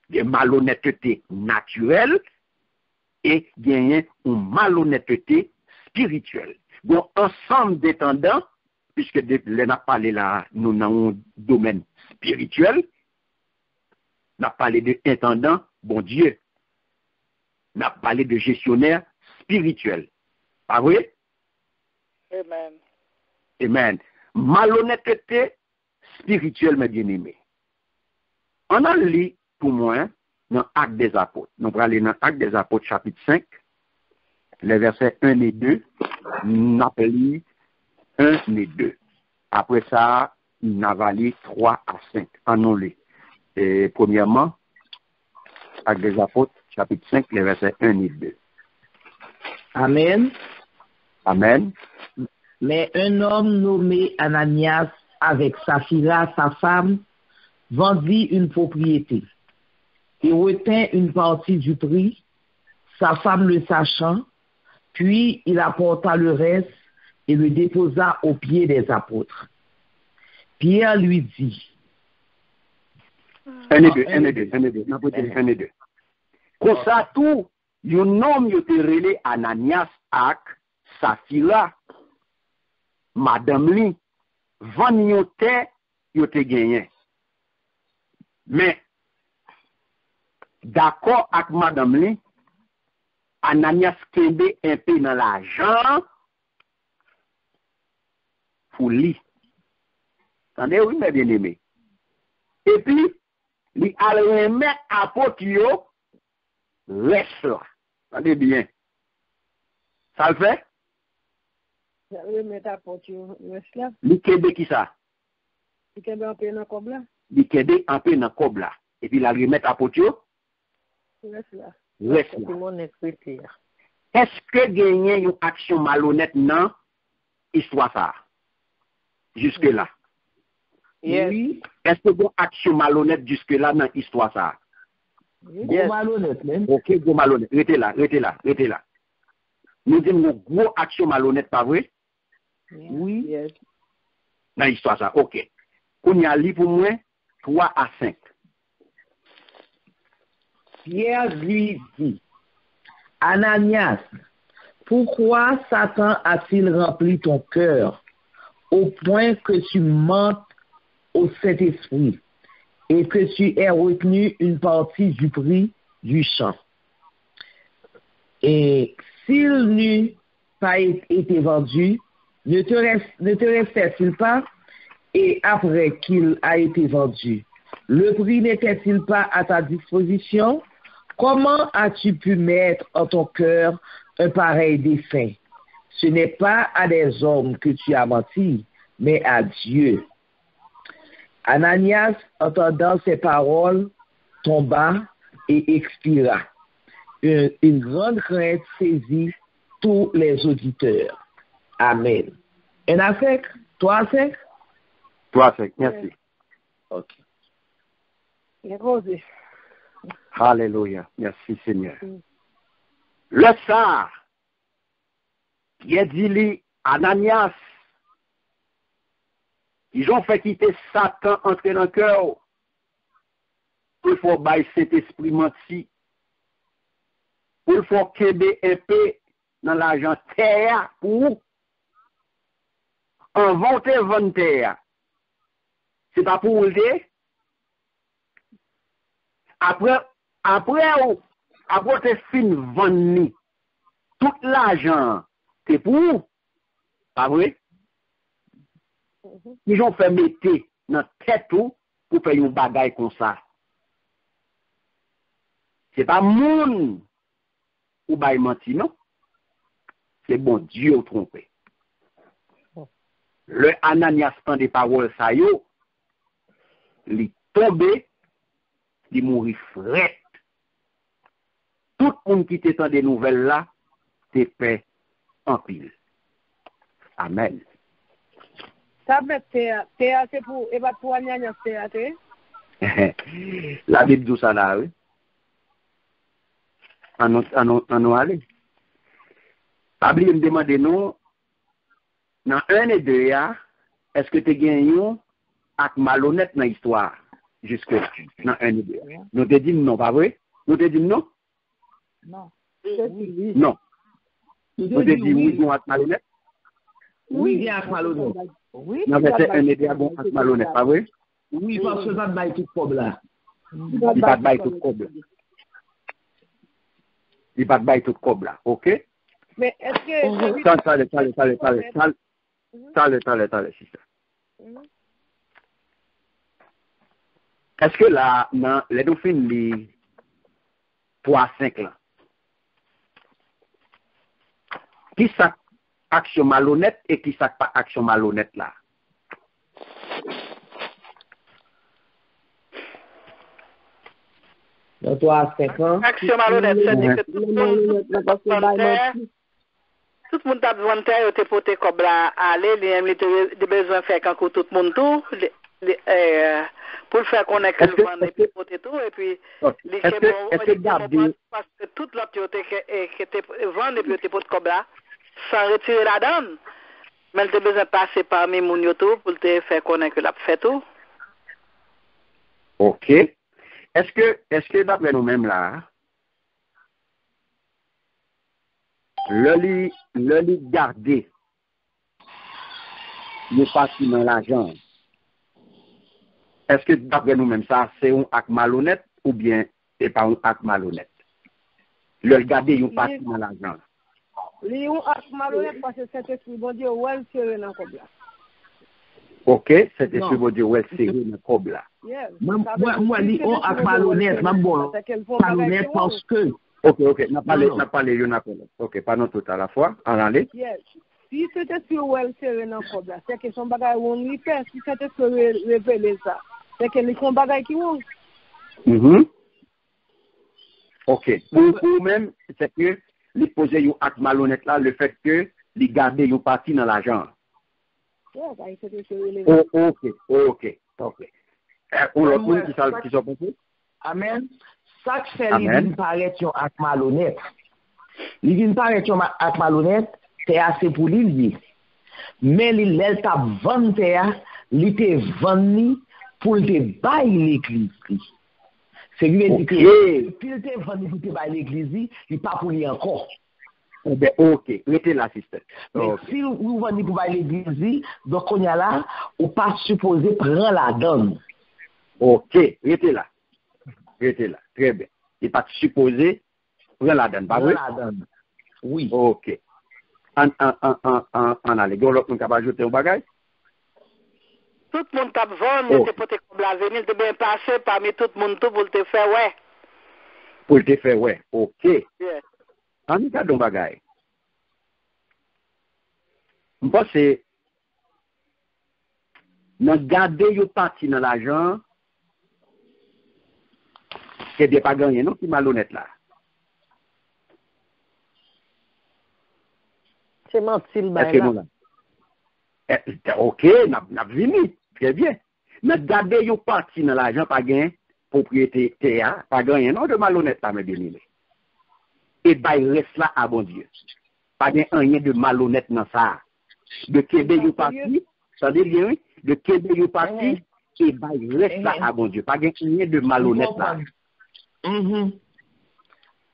De malhonnêteté naturelle et gagner une malhonnêteté spirituelle. Donc, ensemble des tendances, puisque on a parlé là, nous dans un domaine spirituel, on a parlé de intendant, bon Dieu. On a parlé de gestionnaire spirituel. Pas vrai? Amen. Amen. Malhonnêteté spirituelle, mes bien-aimés. On a lu, pour moi, dans Actes des Apôtres. Nous allons aller dans Actes des Apôtres, chapitre 5, les versets 1 et 2. Nous appelons 1 et 2. Après ça, nous allons 3 à 5. Annulés. Et premièrement, Actes des Apôtres, chapitre 5, les versets 1 et 2. Amen. Amen. Mais un homme nommé Ananias, avec Saphira, sa femme, vendit une propriété et retint une partie du prix, sa femme le sachant, puis il apporta le reste et le déposa aux pieds des apôtres. Pierre lui dit, 1 et 2, 1 et 2, 1 et 2, 1 et 2. Comme ça, tout, un homme yote relé Ananias ak Saphira, madame li, van yote gagné. Mais, d'accord avec madame li, Ananias kembe un peu dans l'argent pour lui. Attendez, oui, mes bien-aimés. Et puis, il a remettre apôtre yo reste là. Attendez bien. Ça le fait? Remettre apôtre yo reste là. Il kembe qui ça? Il kembe un peu dans cob là. Il kembe un peu dans cob là. Et puis, il a remettre apôtre yo Reste là. reste là. Est-ce que gagner une action malhonnête dans l'histoire ça? Jusque-là. Yes. oui, Est-ce que une action malhonnête jusque-là dans l'histoire ça? bon malhonnête même. Ok, gros malhonnête. Restez là. Nous disons une gros action malhonnête, pas vrai? Oui, Yes. Dans l'histoire ça. Ok. On y a lu pour moi 3 à 5. Pierre lui dit, Ananias, pourquoi Satan a-t-il rempli ton cœur au point que tu mentes au Saint-Esprit et que tu aies retenu une partie du prix du champ? Et s'il n'eût pas été vendu, ne te restait-il pas? Et après qu'il a été vendu, le prix n'était-il pas à ta disposition? Comment as-tu pu mettre en ton cœur un pareil dessein? Ce n'est pas à des hommes que tu as menti, mais à Dieu. Ananias, entendant ces paroles, tomba et expira. Une grande crainte saisit tous les auditeurs. Amen. Un à 5? 3 à 5? 3 à 5. Merci. Ok. Il est rosé. Alléluia. Merci Seigneur. Le ça, il a dit Ananias, ils ont fait quitter Satan entrer dans le cœur. Il faut bailler cet esprit menti. Il faut qu'aider un peu dans l'argent terre pour inventer vendre terre. C'est pas pour le dire. Après, te fin vendre tout l'argent, c'est pour, pas vrai? Ils ont fait mettre dans tête tout pour faire une bagaille comme ça. C'est pas moun ou bail menti, non? C'est bon Dieu ou trompé. Le Ananias prend des paroles ça yo, il tombe, il mourit fret. Tout le monde qui t'étend des nouvelles là, t'es fait en pile. Amen. Ça met théâtre, c'est pour, et pas pour Ananias théâtre. La Bible dit ça là, oui. En aller. La Bible me demande nous, dans 1 et 2, est-ce que tu gagnes avec malhonnête dans l'histoire? Jusque dans 1 et 2. Nous te disons non, pas vrai? Nous te disons non? Non. Non. Nous te disons oui, bon avec malhonnête? Oui, bien avec malhonnête. Oui. Dans verset 1 et 2, bon avec malhonnête, pas vrai? Oui, parce que ça ne va pas tout comme là. Il ne va pas tout comme là. Il va pas tout comme là, ok? Mais est-ce que... Attendez, sister. Est-ce que là, les dauphines, 3 à 5 là. Qui ça action malhonnête et qui ça pas action malhonnête là? Dans 3 à 5 ans. Action malhonnête, c'est-à-dire que tout le monde a besoin de terre, il a porté comme là, aller, il a besoin de faire quand tout le monde tout, pour faire connaître que le vent est porté tout, et puis, est-ce que garder, parce que toute l'autre qui était vendu, et puis il était porté comme là, sans retirer la donne, mais il a besoin de passer par mes moun tout, pour te faire connaître que l'a fait tout. ok. Est-ce que d'après nous-mêmes là, le lit gardé, le parti dans l'argent, est-ce que d'après nous-mêmes ça, c'est un acte malhonnête ou bien c'est pas un acte malhonnête? Le garder un parti dans l'argent. Il y a un acte malhonnête parce que c'est ce bon Dieu, ouais, c'est dans le là. Ok, c'était ce bon Dieu, ouais, c'est dans le là. Moi, il y a un acte malhonnête, malhonnête parce que. Ok, n'a parlé. Ok, pas non tout à la fois, en allée. Yes. Si c'était sur well serré dans le là, c'est que son bagage on lui fait, si c'était sur révéler ça, c'est que les son bagage qui vont. Ok, ou même, c'est que, les poser un acte malhonnête là, le fait que, les garder une partie dans l'argent. Ok. On l'autre monde qui sont pensés? Amen. Ça qui fait qu'il paraît un acte malhonnête. Il paraît un acte malhonnête, c'est assez pour lui. Mais il t'a vendu, il t'a vendu pour te bailler l'église. C'est lui qui dit que puis il t'a vendu pour te bailler l'église, il n'est pas pour lui encore. Ok, mettez l'assistant. Si vous vendez pour bailler l'église, donc on y a là, on pas supposé prendre la donne. Ok, mettez là. Très bien. Il n'est pas supposé prendre la donne, pas vrai? Oui. Ok. En allez, l'autre monde qui va ajouter un bagage? Tout le monde t'a vendu, c'est pour te comme la venir, de bien passer parmi tout le monde tout pour te faire ouais. Pour te faire ouais, ok. Yeah. En cas de bagage. Je pense que nous garder une partie dans l'argent, c'est de pas gagner, non, qui malhonnête là. C'est menti le bail là. Ok, n'a venu, très bien. Mais garder une partie dans l'argent, pas gagner, propriété terre, pas gagner, non, de malhonnête là, mes bien-aimés. Et bail reste là à bon Dieu. Pas gagner rien de malhonnête dans ça. De Québec ou parti, ça veut dire, de Québec ou parti, et bail reste là à bon Dieu. Pas gagner rien de malhonnête là.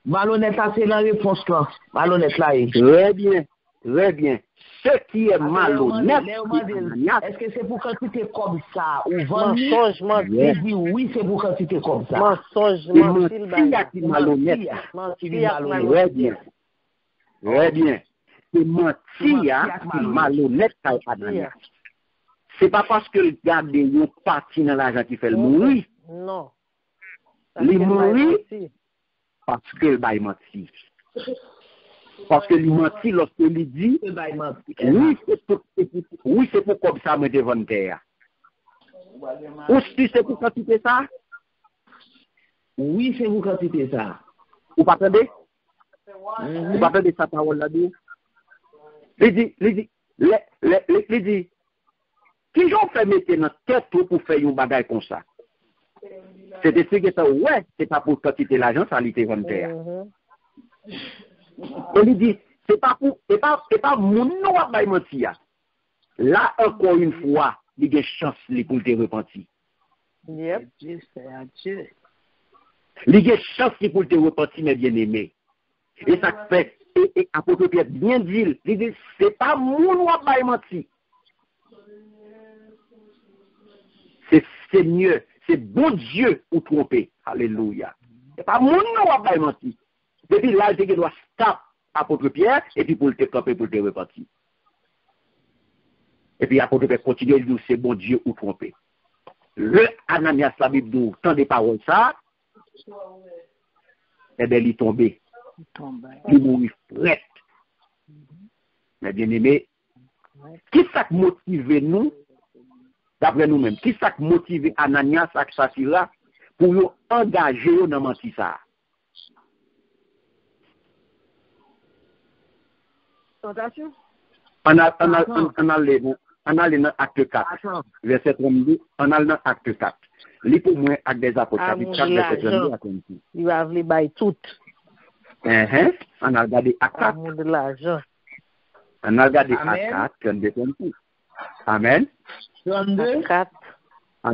Malhonnête là, c'est la réponse là. Malhonnête là. Très bien. Ce qui est malhonnête, est-ce que c'est pour quantité comme ça ou mensonge, dit oui, c'est pour quantité comme ça. Mensonge, malhonnête. Très bien. C'est mentir qui malhonnête à Adania. C'est pas parce que le gars de une partie dans l'argent qui fait le mourir. Non. Il mourit parce que le bail mentit. Parce que il mentit lorsqu'il dit oui, c'est pour comme ça me devant terre. Ou si c'est pour quantité ça? Oui, c'est pour quantité ça. Vous pas attendez? Vous pas attendez sa parole là-dedans? Il dit, qui j'en fait mettre dans tête pour faire un bagage comme ça? C'est-à-dire que c'est pas pour quantité l'argent, ça l'était devant terre. Il dit, c'est pas mon nom à bailler mentir. Là, encore une fois, il y a une chance pour te repentir. Yep. Il y a une chance pour te repentir, mes bien-aimés. Et ça fait, et apôtre Pierre bien dit, il dit, c'est pas mon nom à bailler mentir. C'est Seigneur, c'est bon Dieu ou tromper. Alléluia. C'est pas mon nom à bailler mentir. Depuis là, il doit stop apôtre Pierre, et puis pour te camper, pour te repartir. Et puis apôtre Pierre continue, il dit, c'est bon Dieu ou tromper. Le Ananias, la Bible dit, tant des paroles ça, eh bien, il est tombé. Il mourit prête. Mais bien aimé, qui ça motive nous, d'après nous-mêmes, qui ça motive Ananias et Saphira pour nous engager dans menti ça? Tentation? On a dans acte 4, verset 32, on a dans acte 4. Li pour moi acte des apôtres, chapitre 4, verset 32 à 36. Il va venir bailler tout. On a regardé acte 4. Amour de l'argent. On a regardé acte 4, 32, 36. Amen. 32. 4.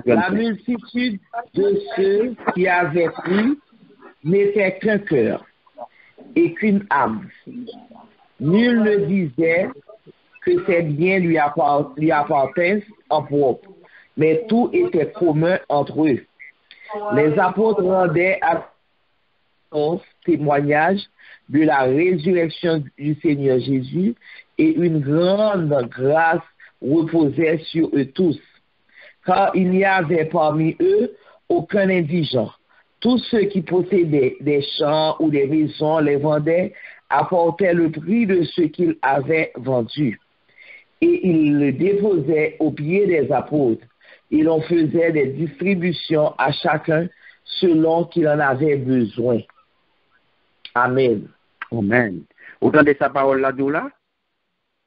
La multitude de ceux qui avaient cru n'était qu'un cœur et qu'une âme. Nul ne disait que ces biens lui appartiennent en propre, mais tout était commun entre eux. Les apôtres rendaient à témoignage de la résurrection du Seigneur Jésus et une grande grâce reposait sur eux tous. Car il n'y avait parmi eux aucun indigent. Tous ceux qui possédaient des champs ou des maisons les vendaient, apportaient le prix de ce qu'ils avaient vendu. Et ils le déposaient aux pieds des apôtres. Il en faisait des distributions à chacun selon qu'il en avait besoin. Amen. Amen. Vous entendez sa parole là, là?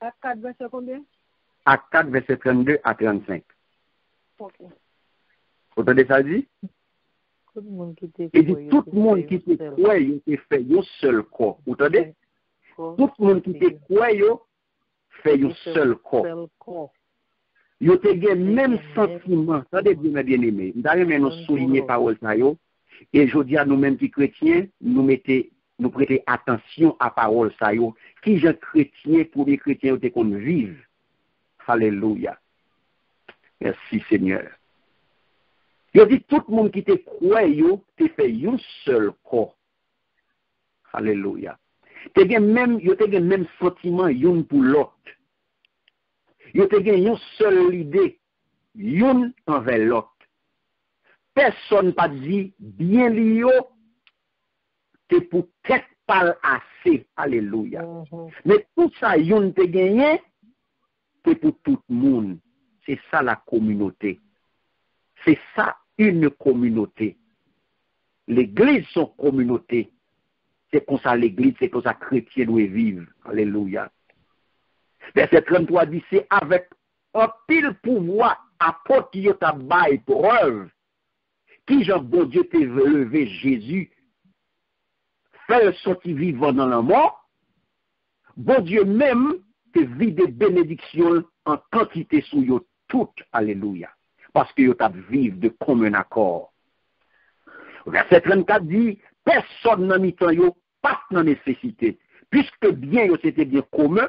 Acte 4, verset combien? Acte 4, verset 32 à 35. Ok. Vous entendez ça dit? Tout le monde qui était Et dit tout le monde qui était quoi, il était fait un seul corps. Vous entendez? Tout le monde qui était quoi, il fait un seul corps. Ils ont le même sentiment. Attendez bien, bien aimé. Nous avons souligné parole ça yo. Et je dis à nous-mêmes qui chrétiens, nous prêter attention à parole ça yo. Qui gens chrétiens, pour les chrétiens, qu'on vive. Alléluia. Merci Seigneur. Il dit tout le monde qui te croit, te fait un seul corps. Alléluia. Tu as même sentiment un pour l'autre. Tu as une seule idée, une envers l'autre. Personne pas dit bien lié, c'est pour quelque part assez. Alléluia. Mais tout ça, yon te gagné, c'est pour tout le monde. C'est ça la communauté. C'est ça une communauté. L'église, son communauté. C'est comme ça l'église, c'est comme ça chrétien doit vivre. Alléluia. Verset 33 dit, c'est avec un pile pouvoir apôtre qui t'a bail preuve. Qui Jean bon Dieu t'a levé Jésus, fait sortir vivant dans la mort. Bon Dieu même te vide des bénédictions en quantité sous yo toutes. Alléluia. Parce que yo t'a vivre de commun accord. Verset 34 dit, personne n'a mis yo pas dans nécessité. Puisque bien yo c'était bien commun,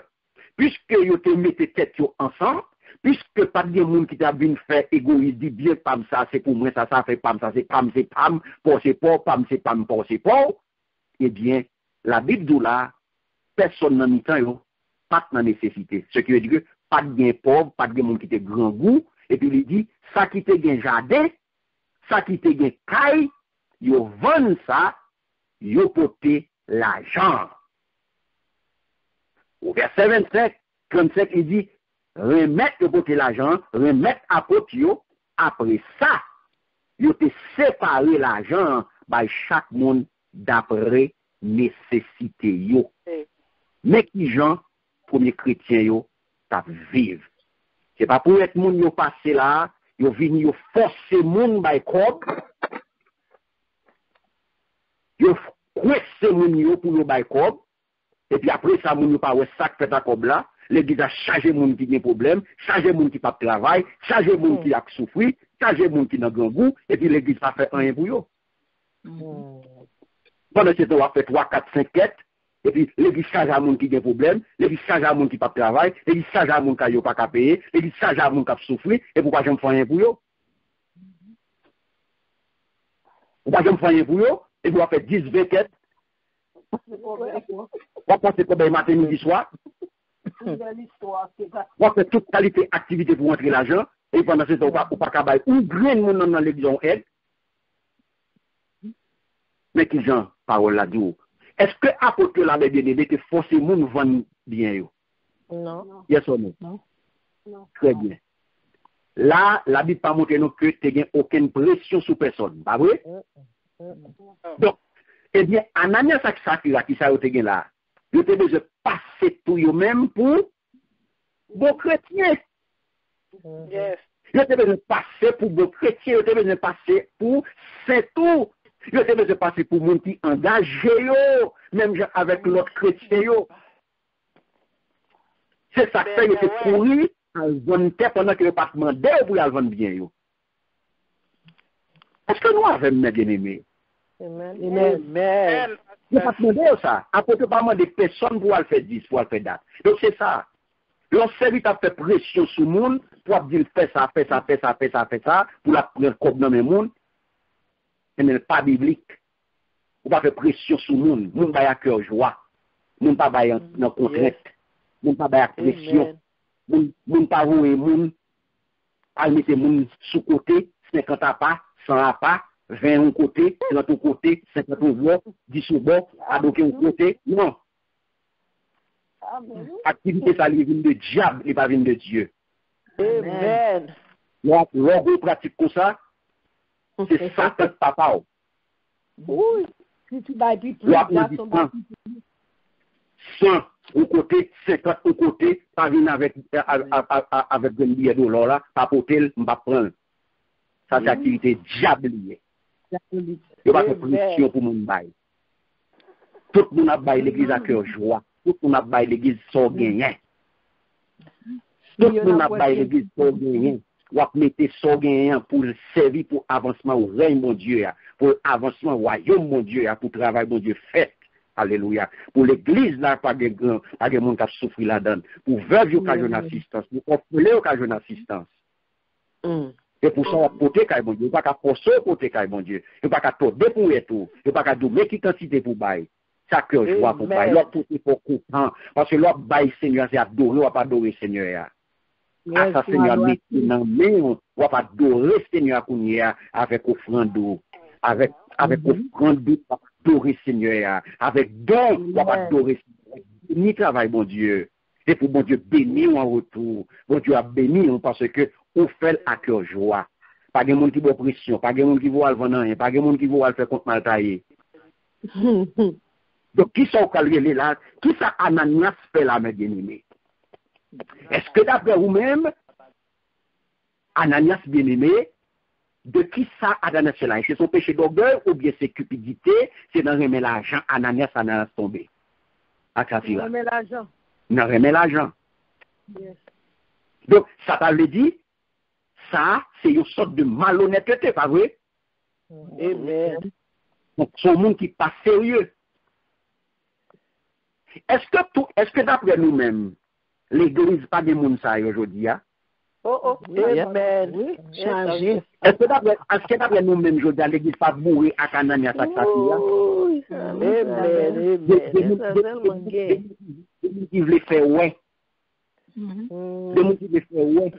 puisque yo te mettez tête yo ensemble, puisque pas de monde qui t'a bien fait égoïste, dit bien pam ça c'est pour moi, ça fait pam, ça c'est pam, pour c'est pas, pam c'est pam, pour c'est pas. Eh bien, la Bible dit là, personne n'a mis yo pas dans nécessité. Ce qui veut dire que pas de bien pauvre, pas de monde qui te grand goût, et puis il dit, ça qui te gain jardin, ça qui te gain caille, yo vend ça, yo porté l'argent. Au verset 25, 35, il dit, remettre yo porté l'argent, remettre à porte yo, après ça, yo te séparer l'argent, by chaque monde d'après nécessité yo. Mais qui gens, premier chrétien yo, t'a vivre. C'est pas pour être moun yo passé là, yo vini yo forcer moun by corps. Yo forcer moun yo pour yo by corps. Et puis après ça moun yo pas ouais sac fait à corps là, l'église a chargé moun qui a problème, chargé moun qui pas travail, chargé moun qui a souffrir, chargé moun qui n'a grand goût et puis l'église pas fait rien pour yo. Pendant que tu as fait 3 4 5 quêtes. Et puis, l'église charge à moun qui a un problème, l'église charge à moun qui pas travail, l'église charge à moun qui n'a pas payé, l'église charge à moun qui a souffert, et pourquoi j'aime faire rien pour eux? Pourquoi j'aime faire rien pour eux? Et vous avez fait 10, 20 quêtes. Vous pensez que matin, midi, soir. Vous faites toute qualité activité pour rentrer l'argent, et pendant ce temps, vous pas qu'à ou grain moun dans l'église en aide. Mais qui gens? parole là dit. Est-ce que apôtre la bien-aimé te force moun vendre bien yo? Non. Yes or no? Non. Très bien. Là, la Bible pas montré nous que tu n'as aucune pression sur personne, pas vrai? Donc, eh bien, Ananias et Saphira qui ça te là, ils ont besoin de passer pour eux-mêmes pour bon chrétiens. Yes. Ils ont besoin de passer pour bon chrétiens, ils ont besoin de passer pour c'est tout. Ils ont besoin de passer pour monde qui engagé yo, même avec l'autre chrétien yo. C'est ça que fait que courir à vendre pendant que le pas demandé pour y vendre bien yo. Est-ce que nous avons mes bien-aimés? Amen. Je ne pas demander ça. Après, tu ne pas demander personne pour le faire 10, pour le faire date. Donc, c'est ça. L'on serviteur fait pression sur le monde pour dire fais ça, pour la prendre comme dans le monde. Ce n'est pas biblique. On va faire pression sur le monde. Le monde va y cœur joie. Le monde va pas dans contrainte. Le monde va pas pression. Le monde va vouer le monde. À mettre le monde sous côté, 50 à pas, 100 à pas. 20 au côté, 30 au côté, 50 au bord, 10 au bord, adoquer au côté. Non. Activité, ça vient de diable, il pas vient de Dieu. Amen. L'on pratique comme ça, c'est ça que papa. Oui. Si tu vas plus, 100 au côté, 50 au côté, pas venir avec un billet de l'or là, pas porter, on va prendre. Ça, c'est activité diabolique. Il n'y a pas de pression pour mon bail. Tout le monde a baillé l'église à cœur joie. Tout le monde a baillé l'église sans gagner. Tout le monde a baillé l'église sans gagner. Ou à mettre sans gagner pour servir pour avancement au règne mon Dieu, pour avancement au royaume mon Dieu, pour travail mon Dieu fait. Alléluia. Pour l'église là, pas de gens qui ont souffert là-dedans. Pour veuve qui ont assistance. Pour orphelin qui ont assistance. Et pour ça, porter quand bon Dieu, il n'y a pas forcer porter quand bon Dieu, il n'y a pas torder pour tout, il n'y a pas donner qui quantité pour bail. Ça que je vois pour bail, l'autre porter pour comprendre, parce que l'autre bail Seigneur c'est adorer, on va pas adorer Seigneur. Ah ça Seigneur met dans main, on va pas adorer Seigneur avec offrande, avec offrande, on va adorer Seigneur, avec don, on va pas adorer Seigneur. Ni travail bon Dieu. C'est pour bon Dieu bénir en retour. Bon Dieu a béni parce que on fait à cœur joie. Pas de monde qui veut pression, pas de monde qui veut aller vendre, pas de monde qui veut aller faire contre mal taillé. Donc qui sont calés là? Qui ça Ananias fait là, mes bien-aimés? Est-ce que d'après vous-même, Ananias bien-aimé, de qui ça Ananias fait là? C'est son péché d'orgueil ou bien c'est cupidité? C'est dans remettre l'argent, Ananias tombé. À Saphira. Remet l'argent. Non, remet l'argent. Yes. Donc, ça veut dire, ça, c'est une sorte de malhonnêteté, pas vrai? Amen. Donc, c'est un monde qui n'est pas sérieux. Est-ce que d'après nous-mêmes, l'église pas des monde ça aujourd'hui, hein? Amen. Oui, changer. Est-ce que d'après nous-mêmes, aujourd'hui, l'église pas bourrée à Canania, ça, Amen. Qui veulent faire ouais. De monde qui veut faire ouais.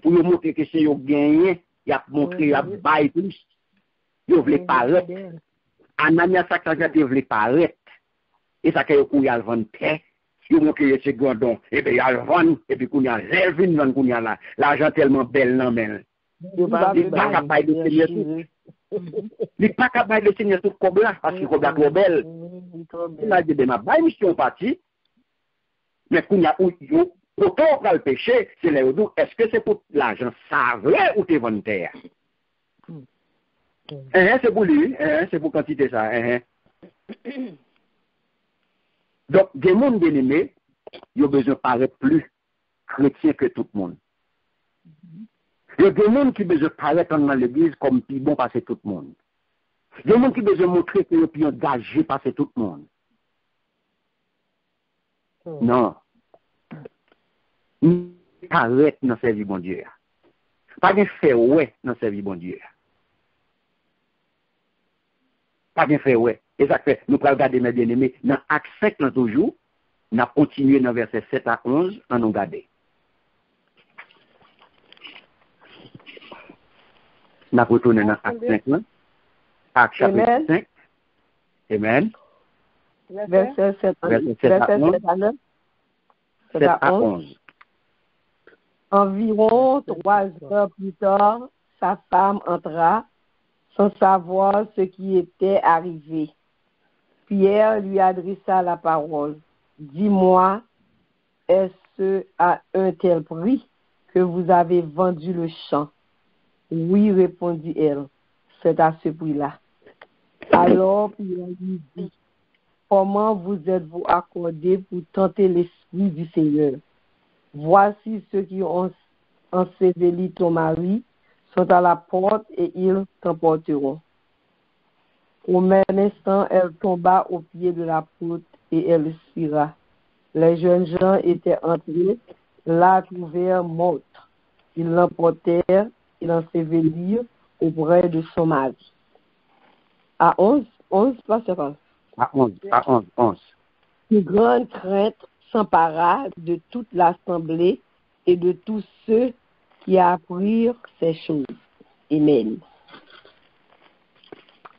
Pour nous montrer que c'est eux gagné, il a montré, il a baillé plus. Ils veulent paraître. Anania, ça, ils veulent paraître. Et ça, qu'ils ont à vendre terre. Ils montrent que c'est grand. Et bien, ils a vendre. Et puis, qu'on y a rêvé, qu'on y a là. L'argent tellement belle, non, mais. Il n'est pas capable de tenir tout. Il n'est pas capable de tenir tout comme là, parce qu'il est trop belle. Il a dit, ma baille, mission partie. Mais qu'on y a où, autant on le péché, c'est là où, est-ce que c'est pour l'argent, ça vrai ou t'es vendre terre? C'est pour lui, c'est pour quantité ça. Donc, des mondes bien-aimés, ils ont besoin de paraître plus chrétiens que tout le monde. Il y a des gens qui ont besoin de paraître dans l'église comme plus bon passer tout le monde. Il y a des gens qui ont besoin de montrer qu'ils sont plus engagés passer tout le monde. Non. Paraître dans la vie bon Dieu. Pas de faire ouais dans la vie bon Dieu. Pas de faire ouais. Et ça fait, nous pouvons regarder mes bien-aimés, dans Acte 5 toujours, nous avons continué dans verset 7 à 11, on nous regarder. Nous avons retourné dans Acte 5, Acte chapitre 5, Amen. Verset 7 à 9. 7 à 11. Environ 3 heures plus tard, sa femme entra sans savoir ce qui était arrivé. Pierre lui adressa la parole. Dis-moi, est-ce à un tel prix que vous avez vendu le champ? Oui, répondit-elle, c'est à ce prix-là. Alors Pierre lui dit, comment vous êtes-vous accordé pour tenter l'esprit du Seigneur? Voici ceux qui ont enseveli ton mari sont à la porte et ils t'emporteront. Au même instant, elle tomba au pied de la porte et elle expira. Les jeunes gens étaient entrés, la trouvèrent morte. Ils l'emportèrent, ils l'ensevelirent auprès de son mari. À 11, pas 50. À 11. Une grande crainte s'empara de toute l'assemblée et de tous ceux qui apprirent ces choses. Amen.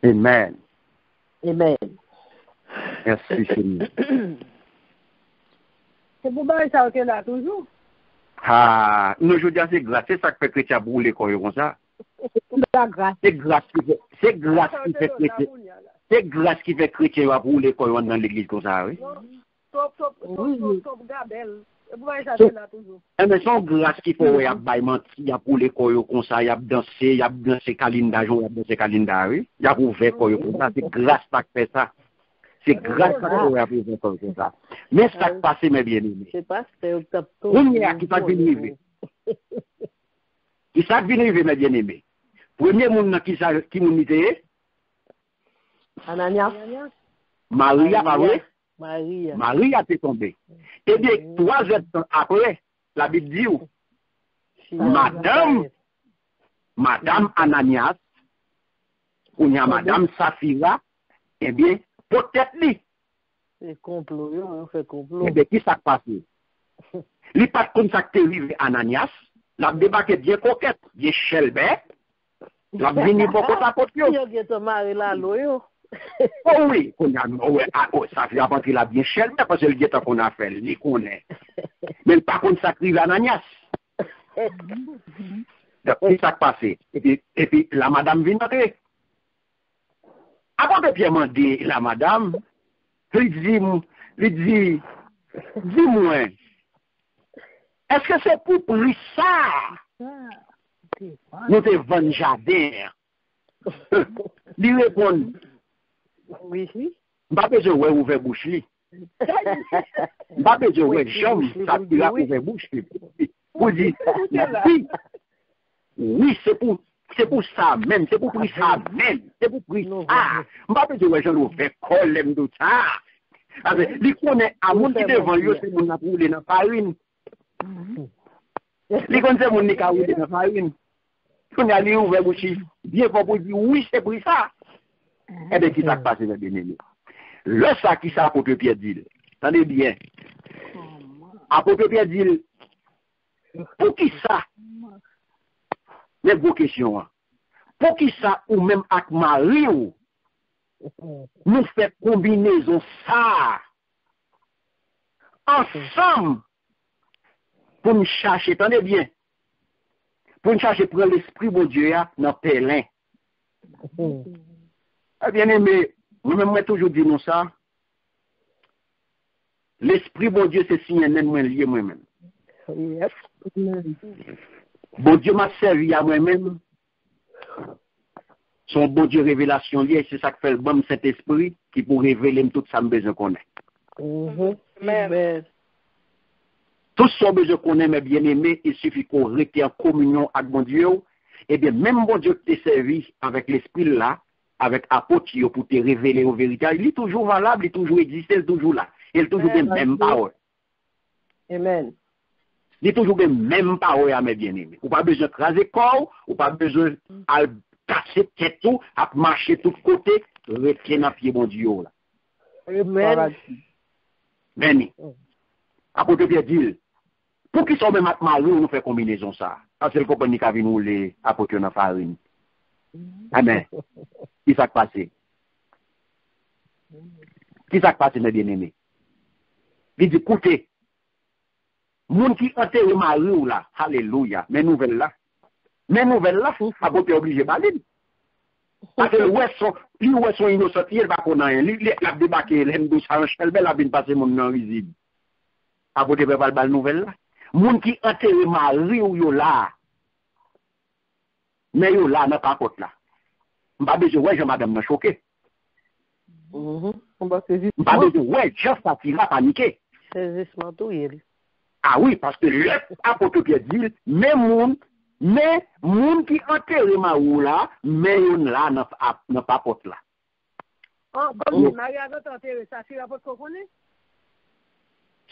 Amen. Amen. Merci, Seigneur. C'est pour ça que là, toujours. Ah, nous, je dis, c'est grâce, c'est ça qui fait que chrétien brûle comme ça. La grâce. C'est grâce qui fait chrétien. C'est grâce qui fait chrétien va brûler comme dans l'église comme ça, oui. Top Gabel. C'est pour ça que là, toujours. Mais son grâce qui fait, il y a baillement, il y a brûlé comme ça, il y a dansé Kalinda, il y a dansé Kalinda, oui. Il y a ouvert comme ça, c'est grâce qui fait ça. C'est grâce à vous avez comme ça. Mais ça qui passe, mes bien-aimés. Je sais pas, c'est au top. On est à qui ça vient arriver. Qui ça vient arriver, mes bien-aimés. Premier monde qui nous était Ananias. Maria, pas vrai? Maria est tombée. Eh bien, 3 heures après, la Bible dit où? Madame Ananias, ou y a Madame Safira, eh bien, peut-être lui. C'est complot, on fait complot. Eh bien, qui ça passe? Il pas comme ça que arrivé Ananias, la débarqué bien coquette, bien chelbet, la venu pour côté côté. Il y a ton mari là, loyo. Oh oui, ça fait avant qu'il a bien chelbet parce que le guetta qu'on a fait, il connaît. Mais pas comme ça que Ananias. Donc, c'est ça qui passe. Et puis, la madame vient entrer. Avant de bien demander la madame, il dit, dis-moi, est-ce que c'est pour prix ça? Nous te vendons jardin. Il répond, oui. pas besoin de ouvrir bouche. Pas besoin de ouvrir jambe, ça peut ouvrir bouche. Pour dire, oui, c'est pour ça même, c'est pour prix ça même, c'est pour prix ça. Pas besoin de ouvrir colère de ça. Il connaît à mon qui devant lui, c'est mon aprouvé dans la farine. Il connaît mon qui a roulé dans la farine. On a lui ouvert bouche, bien fort pour dire oui, c'est pour ça. Eh bien, qui ça passe, mes bien-aimés? Le ça qui ça, apôtre Pierre dit, attendez bien. Apôtre Pierre dit, pour qui ça? Mais vos questions, pour qui ça, ou même avec Marie, nous fait combinaison ça, ensemble, pour nous chercher, attendez bien, pour nous chercher pour l'esprit de Dieu dans le pèlerin. Bien aimé, moi-même, moi toujours dit nous ça. L'esprit bon Dieu, c'est signé moi lié moi-même. Bon Dieu m'a servi à moi-même. Son bon Dieu révélation lié, c'est ça que fait le bon Saint-Esprit qui pour révéler tout ça me besoin qu'on ait. Amen. Tout ce besoin qu'on ait, mes bien-aimés, il suffit qu'on reste en communion avec bon Dieu. Et bien, même bon Dieu qui t'a servi avec l'esprit là, avec apôtre pour te révéler aux vérités, il est toujours valable, il est toujours existé, il est toujours là. Il est toujours des mêmes paroles. Amen. Il est toujours des mêmes paroles à mes bien-aimés. Ou pas besoin de craser corps, ou pas besoin de casser tête tout, à marcher de tous côtés, rester dans pied bon Dieu là. Amen. Béni. Apôtre Pierre dit, pour qui sont même avec Marie, nous fait combinaison ça? Parce que le compagnie qui a vu nous les apôtres dans la farine. Amen. Qui s'est passé? Qui ça passe, mes bien-aimés? Il dit, écoutez, moun qui enterre mari ou là, alléluia, mes nouvelles là, à côté obligé d'aller. Parce que ouais son innocent, il va qu'on a rien, il a débarqué, il a douce en chel, il a bien passé mon nom visible. À côté de la nouvelle là. Moun qui enterre mari ou yo là, mais yo là, n'a pas côté là. M'pas besoin, ouais, madame m'a choqué. M'pas besoin, ouais, Jean Safira paniqué. Ah oui, parce que l'apôtre Pierre dit, mais moun qui enterre ma ou là, mais yon là n'a pas porte là. Ah, bon, Marie a enterré ça, c'est la porte qu'on connaît?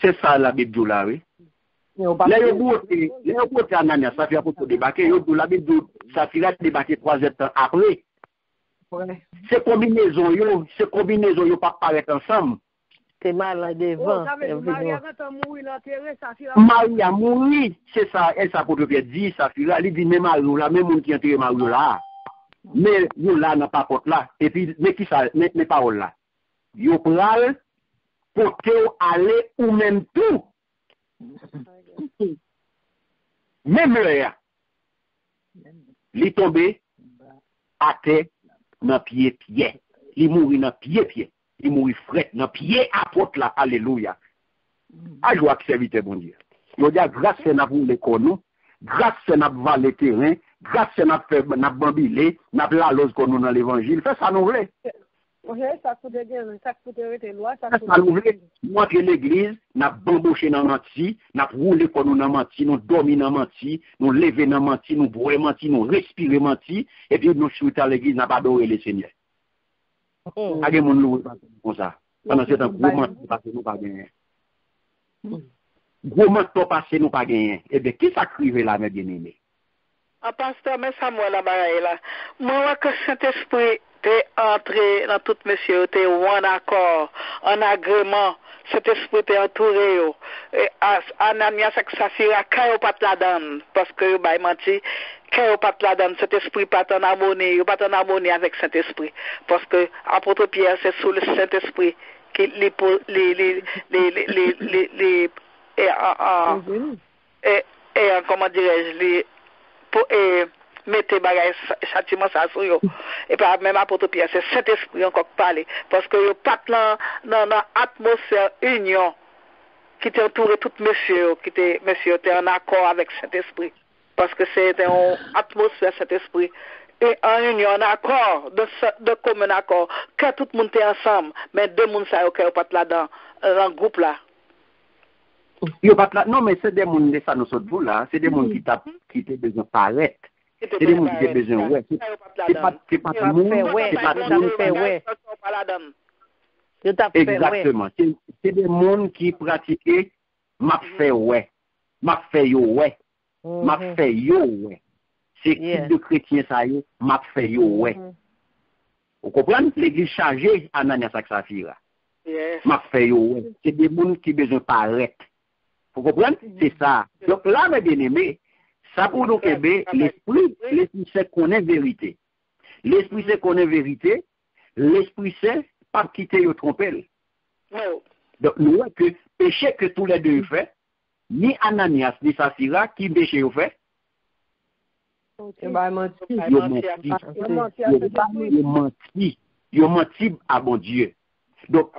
C'est ça la Bible dit là, oui. Là, yon bote Ananias, ça fait à propos débarquer, yon la Bible dit, ça fait débarquer 3 ans après. Ces combinaisons, yo pas paraître ensemble. C'est mal devant. Marie a mouru, c'est ça, elle ça pour dire, ça fait là, il dit même Marie là, même monde qui enterre Marie là. Mais yo là n'a pas porte là. Et puis mais qui ça mes paroles là. Yo pral pour aller ou même tout. Même là. Li tombé à terre dans pied. Il mourit dans pied. Il mourit fret dans pied apôtre là. Alléluia. A joie que serviteur bon Dieu. Yo dit grâce c'est n'a pour les nous, grâce c'est n'a va le terrain, grâce c'est n'a fait n'a bambilé, n'a la lose qu'on nous dans l'évangile. Fait ça nous voulait. Ça coûte loi, ça nous voulait montrer l'église, n'a bamboché dans menti, n'a roulé qu'on nous dans menti, nous dormi dans menti, nous lever dans menti, nous boire menti, nous respirer menti et puis nous chuter à l'église n'a pas adoré le Seigneur. A gen moun loué comme ça. Pendant ce temps gros menti passé nous pas gagner. Gros menti passé nous pas gagner. Et bien qui s'acrive là mes bien-aimés? En pasteur mais Samuel la bagaille là. Moi que Saint-Esprit t'es entré dans tout monsieur, t'es en accord, en agrément. Saint-Esprit t'es entouré yo. Et Ananias ak Safira kayo pat la dan parce que yo bay menti. Kayo pat la dan, Saint-Esprit pas en harmonie, yo pas en harmonie avec Saint-Esprit parce que apôtre Pierre c'est sous le Saint-Esprit qui les comment dirais-je les mettez bagay châtiment ça sur yo et pas même apôtre Pierre c'est Saint-Esprit encore parler parce que yo pas dans atmosphère union qui t'est entouré tout monsieur qui était en accord avec Saint-Esprit parce que c'est une atmosphère Saint-Esprit et en union en accord de commun accord que tout le monde est ensemble mais deux monde ça yo pas là dans groupe là. Yo pas là non mais c'est des monde de ça nous autres vous là c'est des monde qui te besoin paraître. C'est des gens qui ont besoin, ouais. C'est pas tout le monde, c'est pas tout le monde. Exactement. C'est des gens qui pratiquent, m'a fait ouais. M'a fait yo ouais. M'a fait yo ouais. C'est type de chrétien ça y est, m'a fait yo ouais. Vous comprenez? L'église chargée, Ananias ak Safira. M'a fait yo ouais. C'est des gens qui ont besoin paraître. Vous comprenez? C'est ça. Donc là, mes bien-aimés, ça pour nous l'esprit c'est qu'on est vérité. L'esprit c'est qu'on est vérité. L'esprit c'est pas quitter ou tromper. Donc nous voyons que péché que tous les deux fait, ni Ananias ni Safira qui péché au fait. Ils menti à bon Dieu. Donc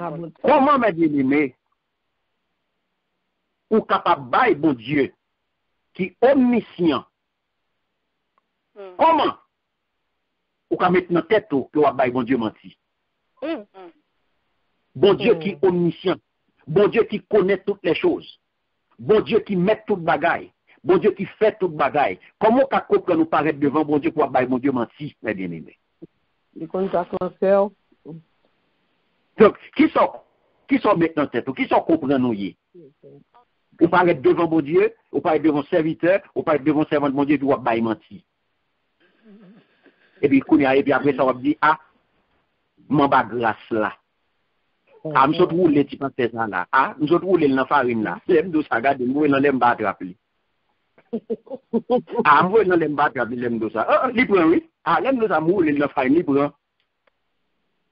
comment mes bien-aimés ou capable bailler bon Dieu qui est omniscient. Comment? Ou ka mettre dans tête que ou bay bon Dieu menti. Bon Dieu qui est omniscient. Bon Dieu qui connaît toutes les choses. Bon Dieu qui met toute bagaille. Bon Dieu qui fait toute bagaille. Comment ka comprendre nous paraître devant bon Dieu pour bay bon Dieu menti, mes bien-aimés? Donc, qui sont maintenant tête, qui sont comprendre nous y? Ou paraît devant mon Dieu, ou paraît devant serviteur, ou paraît devant servant de mon Dieu, ou bail menti. Et puis, après ça, on va dire, m'en bas grâce là. Nous autres rouler, tu penses ça là. Nous autres rouler dans la farine là. L'aime d'eau, ça regarde, nous dans l'aime battre rappeler. Moi dans l'aime battre rappeler, l'aime d'eau ça. Il prend, oui. L'aime d'eau ça, moule dans la farine, il prend.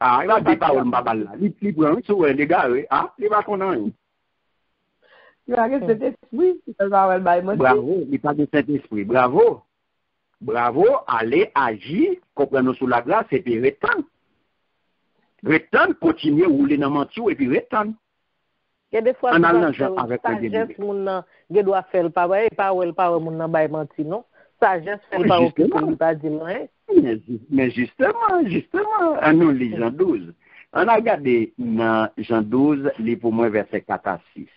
Ah, il va dire parole mbabal là. Il prend sur les gars, ah, il va connaître. Il va que cet esprit, il va pas mentir. Bravo, il pas de cet esprit. Bravo. Bravo, allez agir, comprenez-nous sous la glace et puis retenir. Retenir, continuer à rouler dans mentir et puis retenir. Et des fois, en allant avec le sagesse, mon doit faire le pas mon bail menti non. Sagesse fait pas au plus pas dire rien. Mais justement, à nous les Jean 12. On a regardé dans Jean 12, les pour moi verset 4 à 6.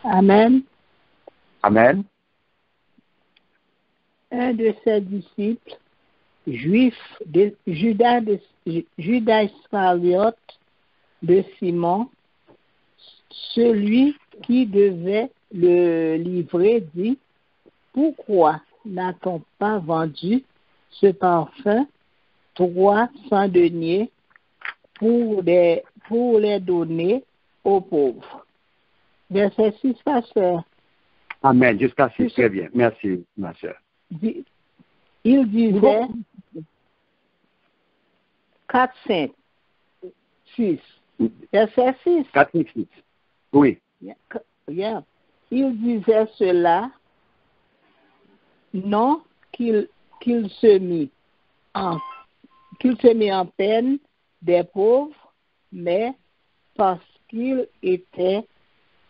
Amen. Amen. Un de ses disciples, juif, Judas Iscariote de Simon, celui qui devait le livrer, dit, pourquoi n'a-t-on pas vendu ce parfum 300 deniers pour les donner aux pauvres? Verset 6, pasteur. Amen. Jusqu'à 6, très bien. Merci, ma soeur. Il disait 4, 5, 6. Verset 6. 4, 5, 6. Oui. Yeah. Il disait cela, non qu'il se mit en peine des pauvres, mais parce qu'il était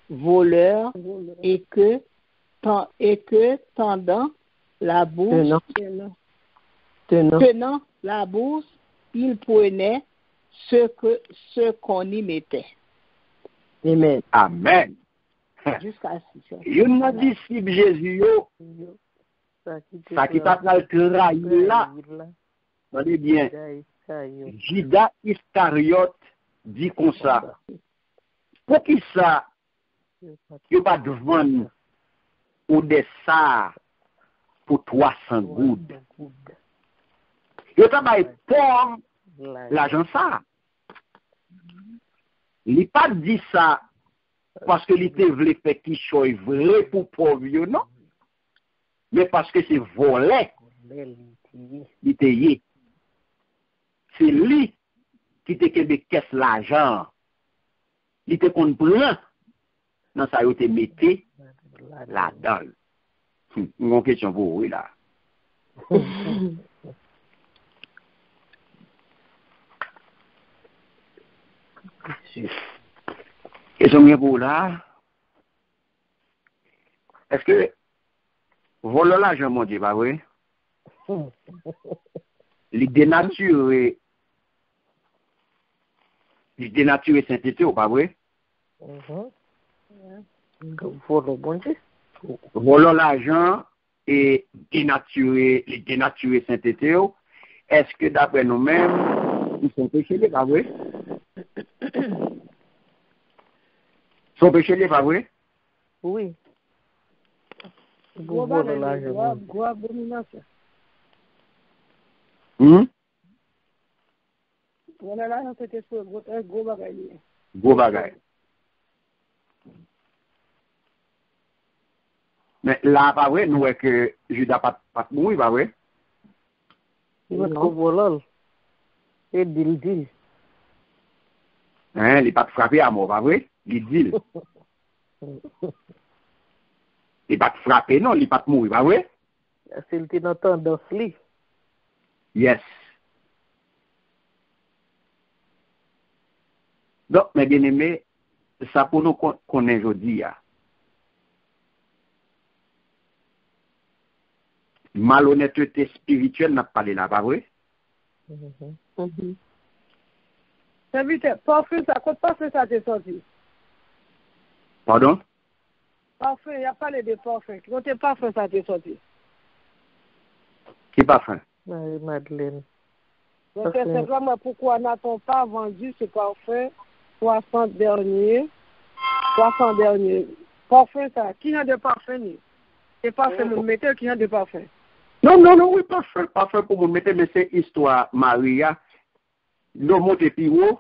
voleur et que tendant la bourse, tenant la bourse, il prenait ce qu'on y mettait. Amen. Amen. Jusqu'à 6. Il y a un disciple Jésus, ça qui t'a trahi là. Regardez bien. Judas Iscariote dit comme ça. Pour qui ça, il n'y a pas de vendre ou de ça pour 300 gouttes. Il n'y a pas de pauvre l'argent ça. Il n'a pas dit ça parce que il voulait faire quelque chose vrai pour pauvre, non? Mais parce que c'est volé. Il était yé. C'est lui qui te caisse l'argent. Il te comprend. Non, ça a été metté là-dedans. Une question pour vous, là. Question bien pour là. Est-ce que voler l'argent, mon Dieu, pas vrai? Il dénature sainteté, pas vrai? Voler l'argent et dénaturer sainteté, est-ce que d'après nous-mêmes, ils sont péchés, pas vrai? Sont péchés, pas vrai? Oui. Gros abomination. Voilà là, c'était gros bagaille. Gros bagaille. Mais là, pas vrai, nous, que Judas pas mourir, pas vrai? Il va trop voler. Et dit. Hein, il n'est pas frappé à mort, pas vrai? Il dit. Il n'est pas frappé, non, il n'est pas mourir, pas vrai? C'est le temps tendance, lui. Yes. Donc, mes bien-aimés, ça pour nous connaître aujourd'hui. Malhonnêteté spirituelle n'a pas parlé là, pas vrai? Ça veut dire, parfum, ça coûte parfum, ça t'est sorti. Pardon? Parfum, il y a parlé de parfum. Côté parfum, ça t'est sorti. Qui parfum? Madeleine. Donc, c'est vraiment pourquoi n'a-t-on pas vendu ce parfum 300 derniers? Parfum, ça. Qui a de parfum? C'est parfum, vous mettez qui a de parfum? Non, oui, parfum pour vous mettre, mais c'est histoire Maria. L'homme monte plus haut,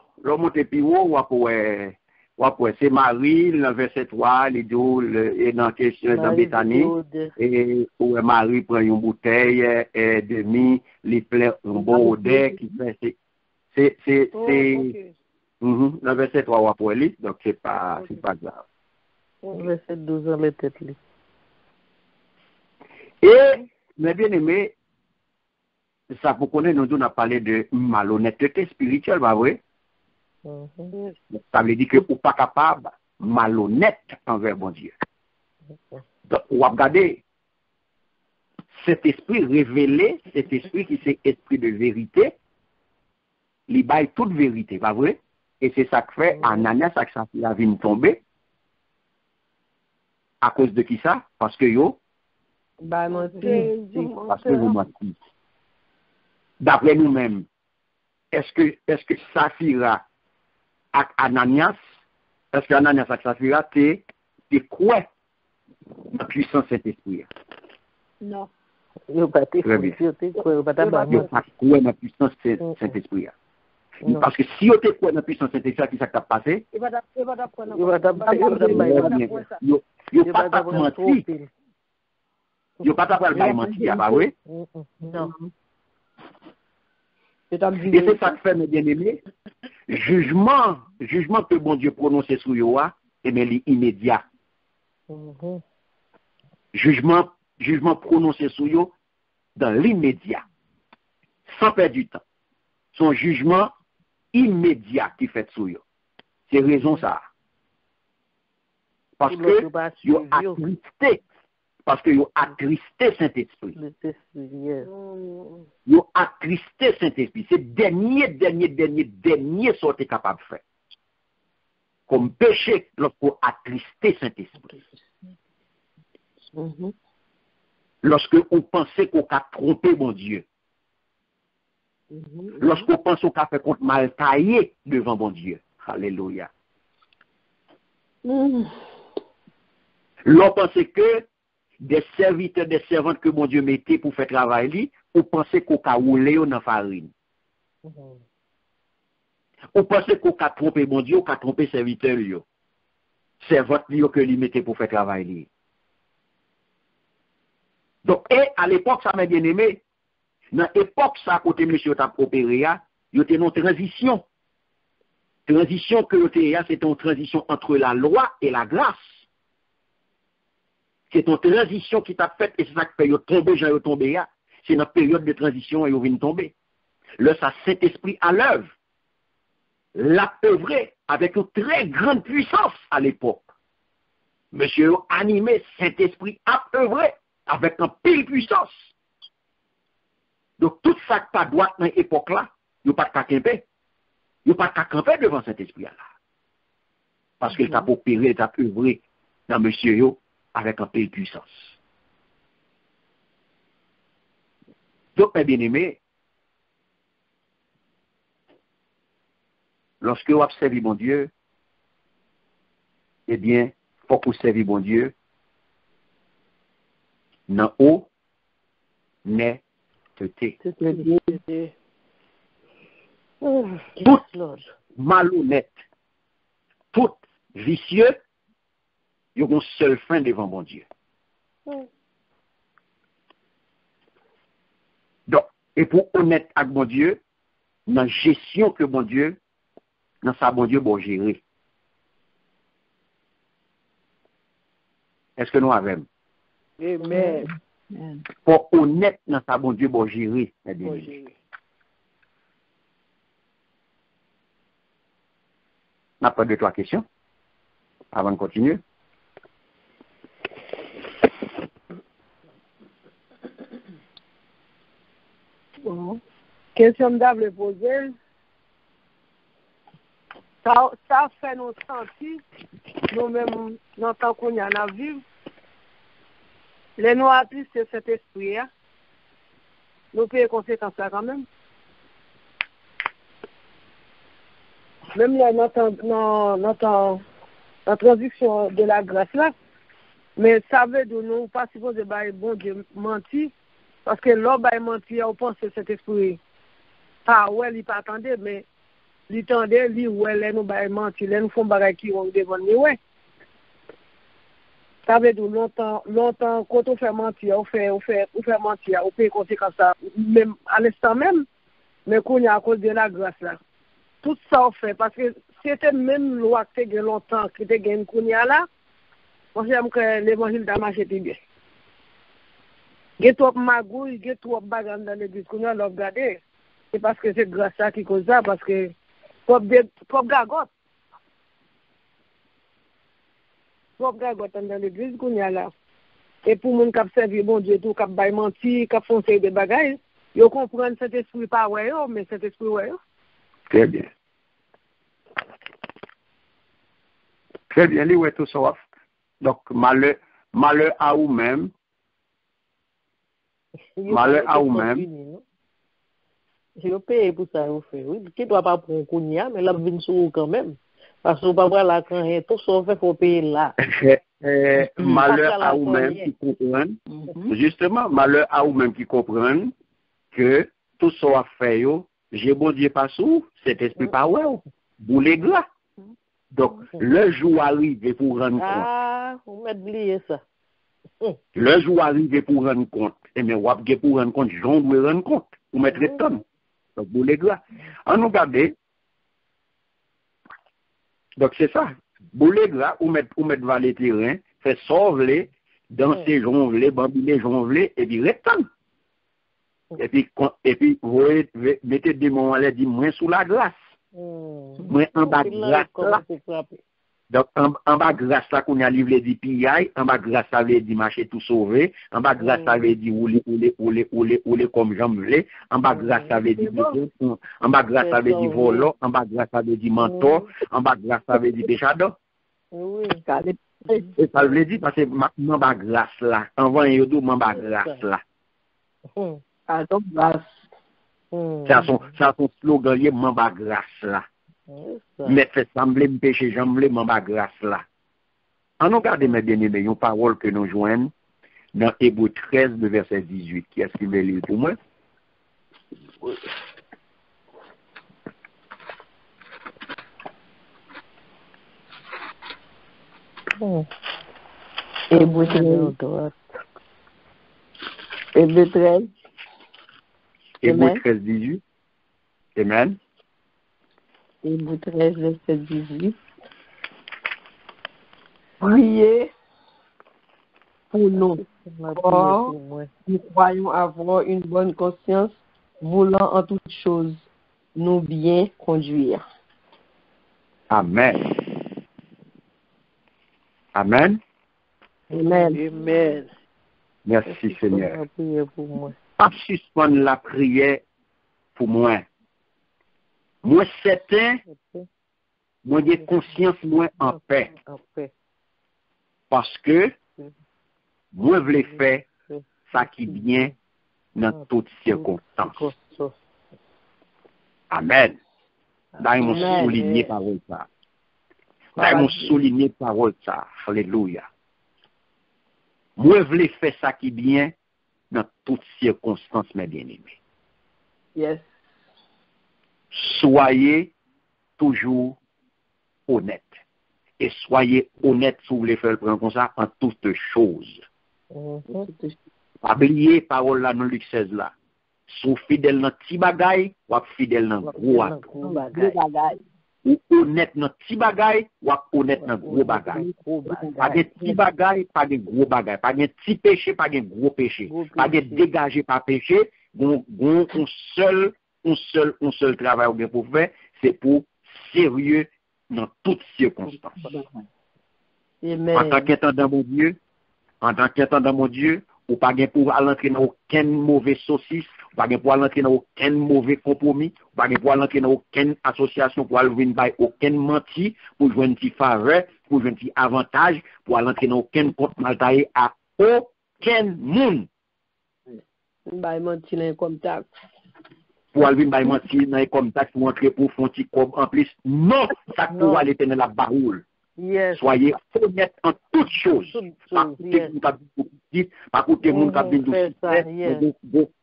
ou après, c'est Marie, le verset 3, les deux, et dans la question de Bethanie, et où Marie prend une bouteille et demi, les plein un bon odeur qui fait, c'est, le verset 3, après lui, donc c'est pas grave. Verset 12, on les têtes là. Et, mes bien-aimés, ça pour connaître, nous avons parlé de malhonnêteté spirituelle, pas vrai? Ça veut dire que vous pas capable malhonnête envers bon Dieu. Donc, vous regardez cet esprit révélé, cet esprit qui c'est esprit de vérité, il baille toute vérité, pas vrai? Et c'est ça que fait Ananias et Saphira viennent tomber. À cause de qui ça? Parce que parce que vous mentez. D'après nous-mêmes, est-ce que Saphira et Ananias, est-ce que Ananias et Saphira t'es quoi la puissance de cet esprit? Non. Yo pas quoi la puissance de cet esprit. Parce que si vous êtes quoi la puissance de cet esprit, qui ça t'a passé? Yo pas mentir. Yo pas mentir, pas vrai? Non. Et c'est ça que fait, mes bien-aimés, jugement que bon Dieu prononce sur vous, et bien, il est immédiat. Jugement prononcé sur vous dans l'immédiat, sans perdre du temps. Son jugement immédiat qui fait sur vous. C'est raison ça. Parce que vous attristé. Parce que vous attristé Saint-Esprit. Vous attristé Saint-Esprit. C'est dernier ce que capable de faire. Comme péché, lorsque vous attristé Saint-Esprit. Lorsque vous pensez qu'on a trompé mon Dieu. Lorsque vous pensez qu'on a fait contre mal taillé devant mon Dieu. Alléluia. L'on pense que des serviteurs, des servantes que mon Dieu mettait pour faire travail, ou pensez qu'on a roulé dans la farine. Ou pensez qu'on a trompé mon Dieu, qu'on a trompé serviteur, servante que lui mettait pour faire travail. Donc, et à l'époque, ça m'a bien aimé, dans l'époque, ça, côté monsieur t'a opéré, il y a une transition. Transition que c'est une transition entre la loi et la grâce. C'est une transition qui t'a fait, et c'est ça qui fait, il tombe, j'ai tombé, c'est une période de transition et il vient tomber. Là, ça, Saint-Esprit à l'œuvre, l'a œuvré avec une très grande puissance à l'époque. Monsieur animé, Saint-Esprit a œuvré avec une pile puissance. Donc, tout ça qui pas droit dans l'époque là, il n'y a pas de camper. Il n'y a pas de camper devant Saint-Esprit là. Parce qu'il t'a opéré, il t'a œuvré dans monsieur yo avec un peu de puissance. Donc, mes bien-aimés, lorsque vous observez mon Dieu, eh bien, il faut que vous servez mon Dieu dans honnêteté. Tout malhonnête, tout vicieux, il y a une seule fin devant mon Dieu. Donc, et pour honnête avec mon Dieu, dans la gestion que mon Dieu, dans sa bon Dieu, bon gérer. Est-ce que nous avons? Amen. Pour honnête dans sa bon Dieu, bon gérer. On n'a pas de trois questions avant de continuer. Bon. Question d'able poser. Ça fait nous sentir, nous-mêmes, dans le temps qu'on y en a vivre, les nous attristent cet esprit, nous payons conséquences là quand même. Même là, dans la transition de la grâce là, mais ça veut dire nous pas supposé bailler bon Dieu mentir, parce que l'homme baille mentir, on pense que cet esprit, ouais, il pas attendre, mais li tande, li ouais, les nous bay menti, les nous font bagay qui ont devant ni ouais. Ça veut dire longtemps, quand on fait mentir, on fait mentir, on peut compter comme ça, même à l'instant même, mais qu'on y a à cause de la grâce là. Tout ça on fait, parce que c'était même loi qui était longtemps, qui était gagne qu'on y a là, moi j'aime que l'évangile d'a marché bien. Get trop magouille, get trop bagarre dans l'église qu'on a regardé. C'est parce que c'est grâce à qui cause ça, parce que trop gagote. Trop gagote dans l'église qu'on y a là. Et pour moun qui servi bon Dieu tout, qui bay menti, qui font des bagages, ils comprennent cet esprit pas ouais, mais cet esprit ouais. Très bien. Très bien, les ouais tout ça. Donc malheur à vous-même. Malheur à vous-même. Je paye pour ça, vous faites. Oui, qui doit pas prendre Kounia, mais là, vous sur quand même. Parce que vous ne pouvez pas voir là, quand tout ça fait, il faut payer là. Malheur à vous-même qui comprennent. Justement, malheur à vous-même qui comprennent que tout ça fait, j'ai bon Dieu pas sous, cet esprit pas ouais, vous les gras. Donc, le jour arrive pour rendre compte. Ah, vous m'oubliez ça. Le jour arrive pour rendre compte. Et mais vous avez pour rendre compte, j'en dois rendre compte. Vous mettre le temps. Donc, vous les gars. On nous garde. Donc, c'est ça. Vous les gars, vous mettez vers les terrains, fait sauver, danser, jongler, bambiner, jongler, et puis restez. Et puis, vous mettez des moments là, dit, moins sous la glace. Moins en bas de glace là. Donc, en bas grâce là qu'on a livré dit pillaille, en bas grâce ça veut dire marcher tout sauvé, en bas grâce ça veut dire rouler comme jambe, en bas grâce ça veut dire en bas grâce ça veut dire volant, en bas grâce ça veut dire mentor, en bas grâce ça veut dire péchador. Oui, et ça veut dire parce que en bas grâce là, en voyant yo en bas grâce là. Ah donc grâce. Ça son slogan lié en bas grâce là. Mais fait sembler me péché, j'emblé m'en bas grâce là. En nous garde mes bien-aimés, une parole que nous joignons dans Hébreux 13, le verset 18. Qui est-ce qui veut lire pour moi? Hébreux 13. Hébreux 13. Hébreux 13, 18. Amen. Hébreux 13, verset 18. Priez pour nous. Or, nous croyons avoir une bonne conscience, voulant en toutes choses nous bien conduire. Amen. Amen. Amen. Amen. Merci Seigneur. Pas suspendre la prière pour moi. Moi, certain, moi, j'ai conscience, moi, en paix. Parce que, moi, je voulais faire ça qui vient dans toutes circonstances. Amen. D'ailleurs, mon souligné parole ça. D'ailleurs, mon souligné parole ça. Alléluia. Moi, je voulais faire ça qui vient dans toutes circonstances, mes bien-aimés. Yes. Soyez toujours honnête. Et soyez honnête si vous voulez faire le prendre comme ça en toutes choses. Pas oublier parole là dans Luc 16 là. Sou fidèle dans petit bagay, ou fidèle dans gros bagay. Ou honnête dans petit bagay, ou honnête dans gros bagay. Pas de petit bagay, pas de gros bagay. Pas de petit péché, pas de gros péché. Pas de dégager par péché. Un seul travail pour faire, c'est pour sérieux dans toutes circonstances. Amen. En tant qu'étant dans mon Dieu, ou pas pour aller dans aucun mauvais saucisse, ou pas pour aller dans aucun mauvais compromis, ou pas pour aller dans aucune association, pour aller venir by aucun menti, pour jouer un petit faveur, pour jouer un petit avantage, pour aller dans aucun compte mal taillé à aucun monde. By menti comme ça. Pour aller venir by menti comme ça, pour entrer pour faire un petit comme en plus. Non, ça pour aller dans la baroule. Yes. Soyez honnête en toutes choses. petite, pas côté monde qui vient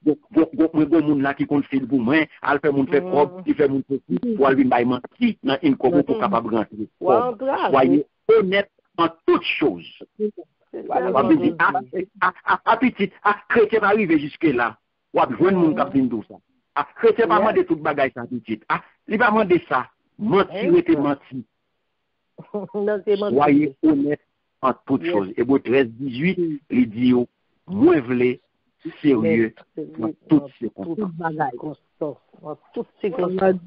de monde là qui compte fil pour moi, al fait monde fait propre, qui fait monde petit, pour aller venir menti dans une cour pour capable rentrer. Soyez honnête en toutes choses. À petit, chrétien pas arriver jusque là. Ou à joindre monde qui vient de ça. Chrétien pas demander toute bagaille ça petite. Il va demander ça. Mentir était menti. Soyez honnête en toutes choses. Et pour 13-18, il dit, moins vrai, sérieux, dans toutes ces circonstances. Toutes ces circonstances.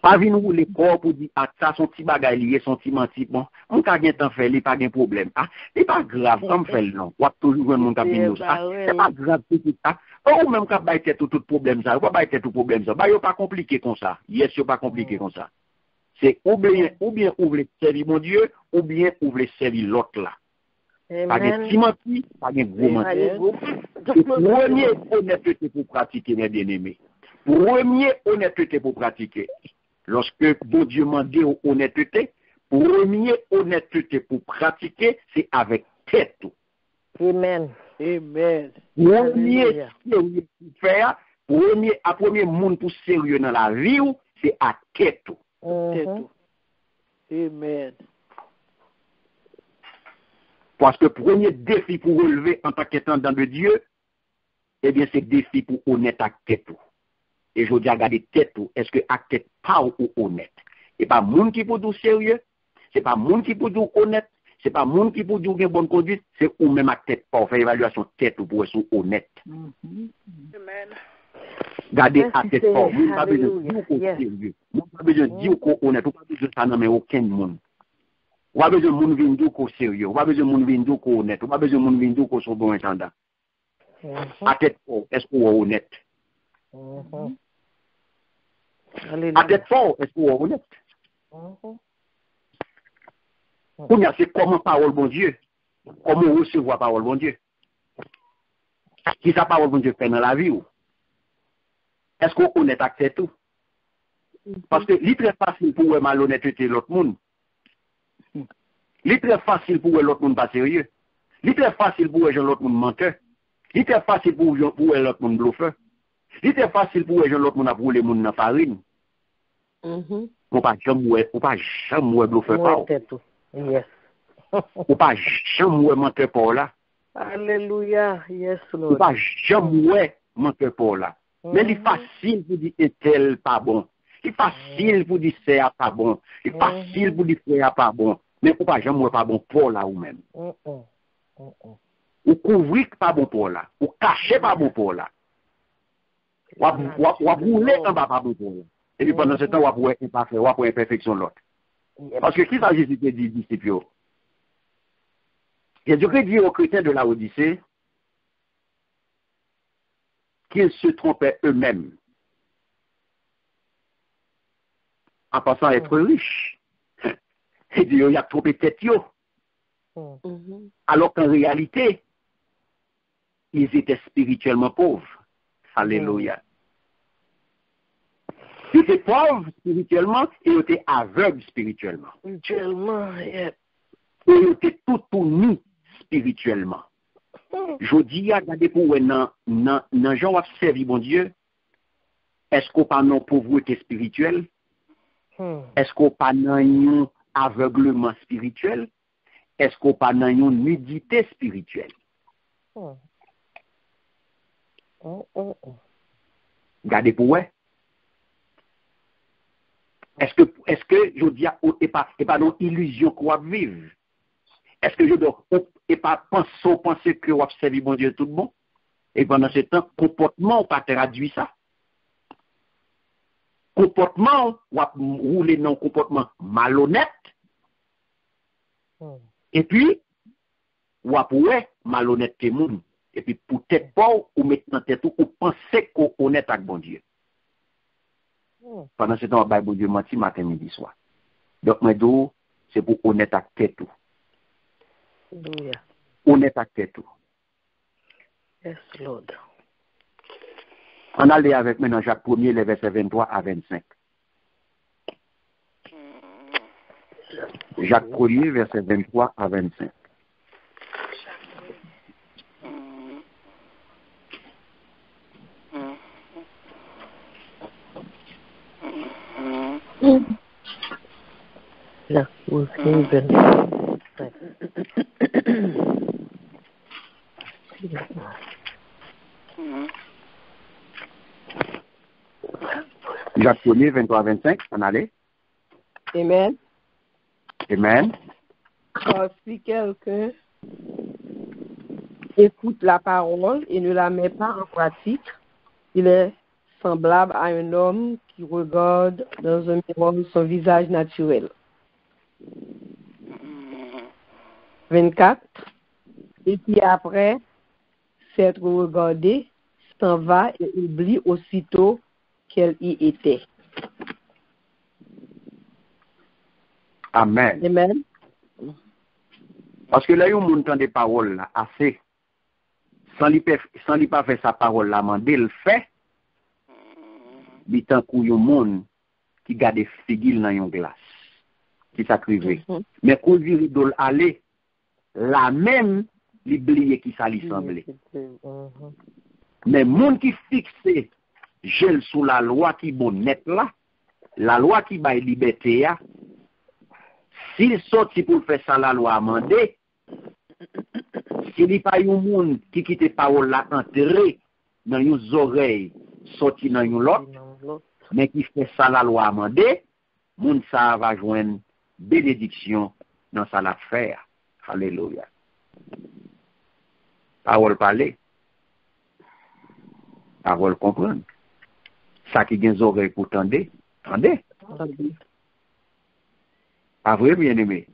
Pas venir où les corps pour dire, ah, ça, son petit bagage lié, son petit menti, bon, on n'a pas de faire, il n'y a pas de problème. Ah, c'est pas grave, comme fait le nom. On va toujours un monde qui a venu ça. C'est pas grave, tout ça. Ou même quand il y a tout problème, ça, ou pas tout problème, ça. Bah, il n'y a pas compliqué comme ça. Yes, il n'y a pas compliqué comme ça. C'est ou bien vous voulez servir mon Dieu, ou bien vous voulez servir l'autre là. Pas de petit menti, pas de gros menti. Premier honnêteté pour pratiquer, mes bien-aimés. Premier honnêteté pour pratiquer. Lorsque bon Dieu m'a dit honnêteté, premier honnêteté pour pratiquer, c'est avec tête. Amen. Amen. Premier sérieux pour faire, premier monde pour sérieux dans la vie, c'est à tête. Amen. Parce que premier défi pour relever en tant qu'étendant de Dieu, eh bien, c'est défi pour honnête à tête. Et je dis à garder tête, est-ce que à tête pas ou honnête? C'est pas monde qui peut dire sérieux, c'est pas monde qui peut dire honnête, c'est pas monde qui peut dire une bonne conduite, c'est ou même à tête pas, faire évaluation tête pour être honnête. Amen. Gardez à tête pas, vous pas besoin de dire qu'on sérieux, vous pas besoin de dire qu'on honnête, vous pas besoin de ça non mais aucun monde. Vous pas besoin de monde venir dire qu'on sérieux, vous pas besoin de monde venir dire qu'on honnête, vous pas besoin de monde venir dire qu'on soit bon intendant. À tête pas, est-ce qu'on est honnête? À tête fort, est-ce qu'on est honnête? C'est comment parole bon Dieu? Comment recevoir parole bon Dieu? Qui sa parole bon Dieu fait dans la vie? Est-ce qu'on est honnête avec tout? Parce que c'est très facile pour eux malhonnêteté l'autre monde. C'est très facile pour eux l'autre monde pas sérieux. C'est très facile pour eux l'autre monde menteur. C'est très facile pour eux l'autre monde bluffeur. C'est très facile pour eux l'autre monde a brûlé monde dans farine. Ou pas jamais bluffeur pas. Yes. Ou pas jamais menteur pas là. Alléluia. Yes, Lord. Ou pas jamais menteur pas là. Mais c'est facile pour dire tel pas bon. C'est facile pour dire c'est pas bon. C'est facile pour dire frère pas bon. Mais ou pas jamais pas bon pour là ou même. Ou couvrir pas bon pour là. Ou cacher pas bon pour là. Ou brûler en bas pas bon pour là. Et puis pendant ce temps, on va imparfait, on va imperfection l'autre. Parce que qui ça Jésus te dit, disciples? Jésus dit aux chrétiens de la Odyssée qu'ils se trompaient eux-mêmes en pensant être riches. Il dit, il a trompé tête. Alors qu'en réalité, ils étaient spirituellement pauvres. Alléluia. Ils étaient pauvres spirituellement et ils étaient aveugles spirituellement. Spirituellement, yeah. Et ils étaient tout unis spirituellement. Je dis, regardez pour vous, dans Jean a servi mon Dieu, est-ce qu'on pas non pauvreté spirituelle? Est-ce qu'on pas non aveuglement spirituel? Est-ce qu'on pas non nudité spirituelle? Regardez pour vous. Est-ce que je dis, et pas une illusion qu'on va vivre? Est-ce que je dois, et pas penser que on va servir mon Dieu tout bon? Et pendant ce temps, comportement, on pas traduit ça. Comportement, on va rouler dans un comportement malhonnête. Et puis, on va pouvoir malhonnêteté monde. Et puis, peut-être pas, ou mettre dans tête ou penser qu'on est honnête avec bon Dieu. Pendant ce temps, on va bon Dieu menti matin, midi, soir. Donc, moi, c'est pour honnête avec tête tout. Honnête avec tête tout. Yes, Lord. On allait avec maintenant Jacques 1er, les versets 23 à 25. Jacques 1er, verset 23 à 25. Jacques 1er, verset 25. Jacques 1er, 23 à 25, on allait. Amen. Amen. Car si quelqu'un écoute la parole et ne la met pas en pratique, il est semblable à un homme qui regarde dans un miroir son visage naturel. 24. Et puis après s'être regardé, s'en va et oublie aussitôt qu'elle y était. Amen. Amen. Parce que là, il y a un monde qui des paroles là, assez. Sans lui pas faire sa parole là, mandé le fait. Il y a un monde qui garde des figues dans une glace. Qui s'acrive. Mais quand il veut aller, la même, l'oublier qui ça lui semble. Mais monde qui fixe gel sous la loi qui bon net là, la loi qui baille liberté là, s'il sorti pour faire ça la loi amendée, s'il n'y a pas un monde qui quitte parole là enterré dans les oreilles, sorti dans une l'autre, mais qui fait ça la loi amendée, monde ça va joindre bénédiction dans sa l'affaire. Alléluia. Parole parler. Parole comprendre. Ça qui a des oreilles pour tendre, tendez. Pas vrai, bien-aimé?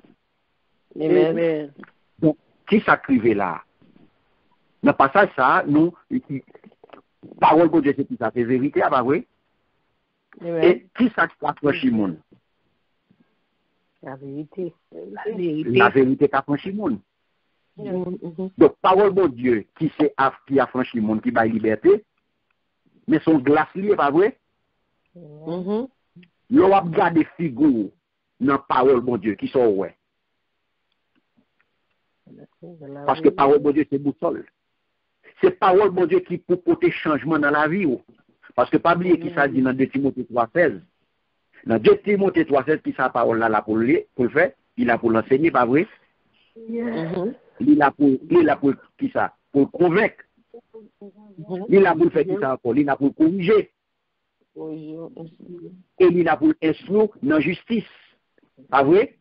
Amen. Donc, qui s'acrivait là? Dans le passage, ça, nous, parole de Dieu, c'est tout ça, c'est vérité, pas vrai? Amen. Et qui s'accroche le monde? La vérité. La vérité qui affranchit le monde. Donc, parole de Dieu qui affranchit le monde, qui baille liberté, mais son glace lié, pas vrai? L'on a gardé figure dans la parole de Dieu qui sont ouais. Parce que parole de Dieu, c'est boussole. C'est parole de Dieu qui peut porter changement dans la vie. Parce que pas oublier qui ça dit dans 2 Timothée 3,16. Dans 2 Timothée 3,16, qui sa parole là pour le faire, il a pour l'enseigner, pas vrai? Il a pour qui ça? Pour convaincre. Il a pour faire qui ça encore? Il a pour corriger. Et il a pour instruire dans la justice. Pas vrai?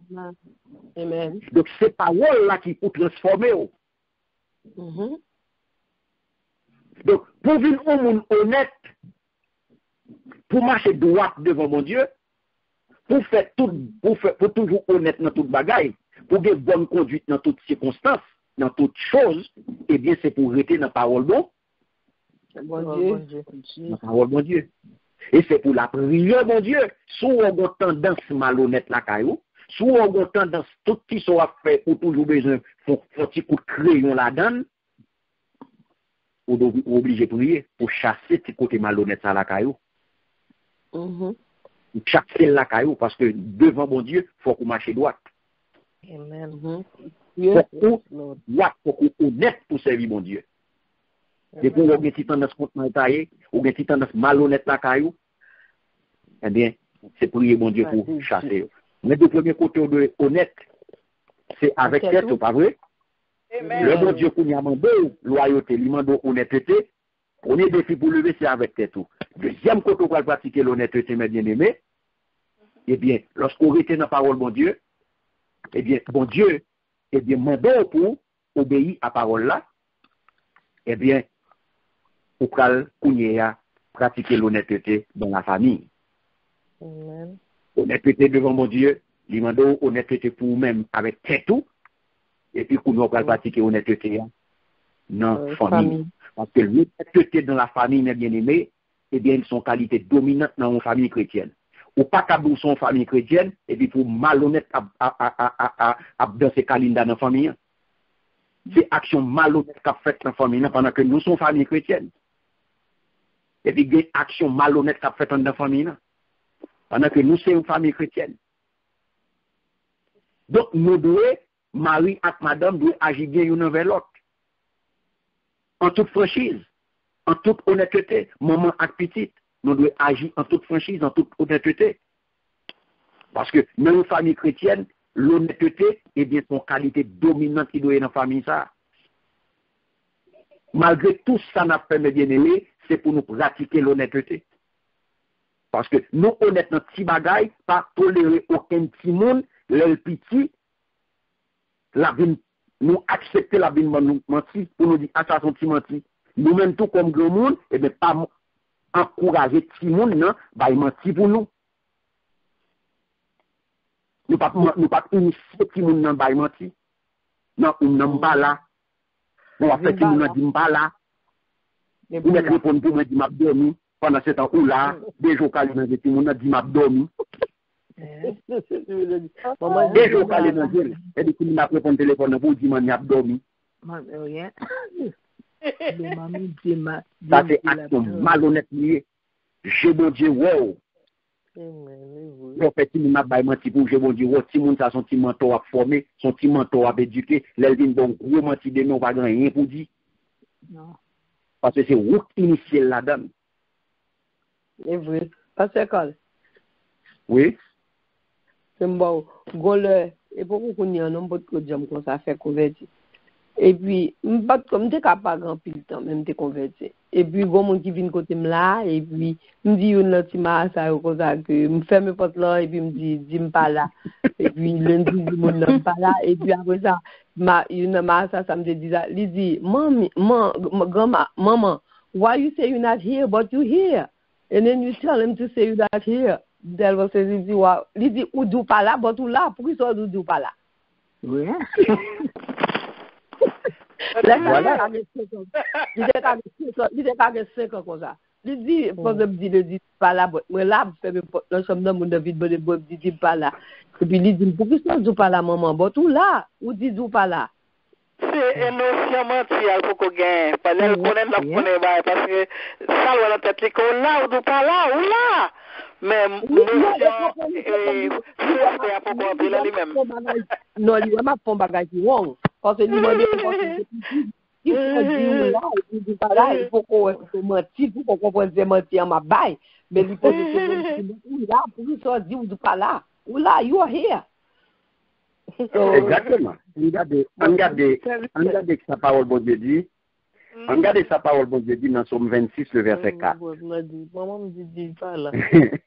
Amen. Donc, c'est parole là qui peut transformer. Donc, pour vivre un monde honnête, pour marcher droit devant mon Dieu, pour faire pour toujours honnête dans toute bagaille, pour avoir bonne conduite dans toutes circonstances, dans toutes choses, eh bien, c'est pour rester dans la parole bon. Bon Dieu. Dans la parole bon Dieu. Et c'est pour la prière, mon Dieu. Si on a tendance malhonnête la caillou, si on a tendance tout qui soit fait pour toujours besoin de un petit coup de crayon là-dedans, on doit obligé de prier pour chasser ce côté malhonnête à la caillou. Chasser la caillou parce que devant mon Dieu, il faut qu'on marche droit. Amen. Il faut qu'on honnête pour servir mon Dieu. Et pour on a une tendance contre taillé, ou une tendance malhonnête la caillou, eh bien, c'est prier mon Dieu pour chasser. Mais du premier côté honnête, c'est avec tête, pas vrai? Le bon Dieu qu'on y a demandé, loyauté, lui demande honnêteté. Premier défi pour lever, c'est avec tête. Deuxième côté, on va pratiquer l'honnêteté, mes bien-aimés. Eh bien, lorsqu'on retient la parole, bon Dieu, eh bien, bon Dieu, eh bien, mandons pour obéir à la parole là, eh bien, pour qu'on y a pratiquer l'honnêteté dans la famille. Amen. Honnêteté devant mon Dieu, lui demandons honnêteté pour nous-mêmes avec tête tout, et puis qu'on va pratiquer l'honnêteté dans la famille. Parce que l'honnêteté dans la famille, mes bien-aimés, eh bien, ils sont qualité dominante dans une famille chrétienne. Ou pas qu'à son famille chrétienne, et puis pour malhonnête dans ces calendriers dans la famille. C'est action malhonnête qu'a fait dans la famille pendant que nous sommes famille chrétienne. Et puis, des actions malhonnêtes qu'a fait dans la famille pendant que nous sommes une famille chrétienne. Donc, nous devons, mari et madame, doivent agir bien l'un envers l'autre. En toute franchise, en toute honnêteté, maman et petite, nous devons agir en toute franchise, en toute honnêteté. Parce que dans une famille chrétienne, l'honnêteté est bien son qualité dominante qui doit être dans la famille. Ça. Malgré tout ça, n'a fait mes bien-aimés, c'est pour nous pratiquer l'honnêteté. Parce que nous, honnêtement, petit bagaille, pas tolérer aucun petit monde, le petit, nous accepter la vie nous menti, pour nous dire, ah, ça, son petit menti. Nous-mêmes, tout comme grand monde, et bien, pas encourager petit monde, non, bah, il menti pour nous. Nous pas initier petit monde, non, bah, il menti. Non, on n'a pas là. On va faire petit monde, on dit pas là. Ou mettre répondre pour moi, dit m'a dormi. Pendant ce temps, ou là, des jours quand il petit monde, dit m'a dormi. Des jours quand il dit, et du coup, il m'a répondu téléphone pour dire m'a dormi. Ça, c'est action malhonnête lié. Je bon Dieu, wow. En fait, il m'a menti pour je bon Dieu, wow, si mon ça son petit mentor a formé, son petit mentor a éduqué, l'elvin bon gros menti de nous, pas rien pour dire. Non. Parce que c'est route initiale là-dedans. C'est vrai. Parce que oui. C'est bon. Et pourquoi qu'on y a un homme de jam comme ça fait convertir. Et puis, comme t'es capable grand pile temps, même t'es converti. Et puis, bon, mon qui vient côté là, et puis, me dit, une petite masse, ça, comme ça, que, me ferme mes portes là, et puis, me dit, dis-moi pas là. Et puis, lundi, dis-moi pas là, et puis, après ça, une masse, ça me dit, il dit, maman, why you say you're not here, but you're here? And then you tell him to say you're not here. Del va se dit, il dit, ou du pas là, but ou là, pourquoi ça, ou du pas là? Oui. Voilà. Il était pas 5 ans comme ça. Il dit, par exemple, il dit pas là, mais là, la chambre de mon David, il dit pas là. Et puis il dit, pourquoi ça dit pas là, maman? Bon, tout là, ou dit pas là? C'est une notion mentale pour qu'on gagne. Parce que parce que ça, on a peut-être qu'on là, ou pas là, ou là. Mais notion, c'est à propos de lui-même. Non, il va pas bagage qui wrong. Parce que lui-même, il faut dire là, il dit pas là, il faut qu'on mentir, pour qu'on comprenne c'est mentir en ma baille. Mais il faut dire là, pour lui, ça dit ou pas là. Ou là, you are here. Exactement. Regardez sa parole, bon Dieu dit. Regardez sa parole, bon Dieu dit dans Somme 26, le verset 4. Maman me dit, dis pas là.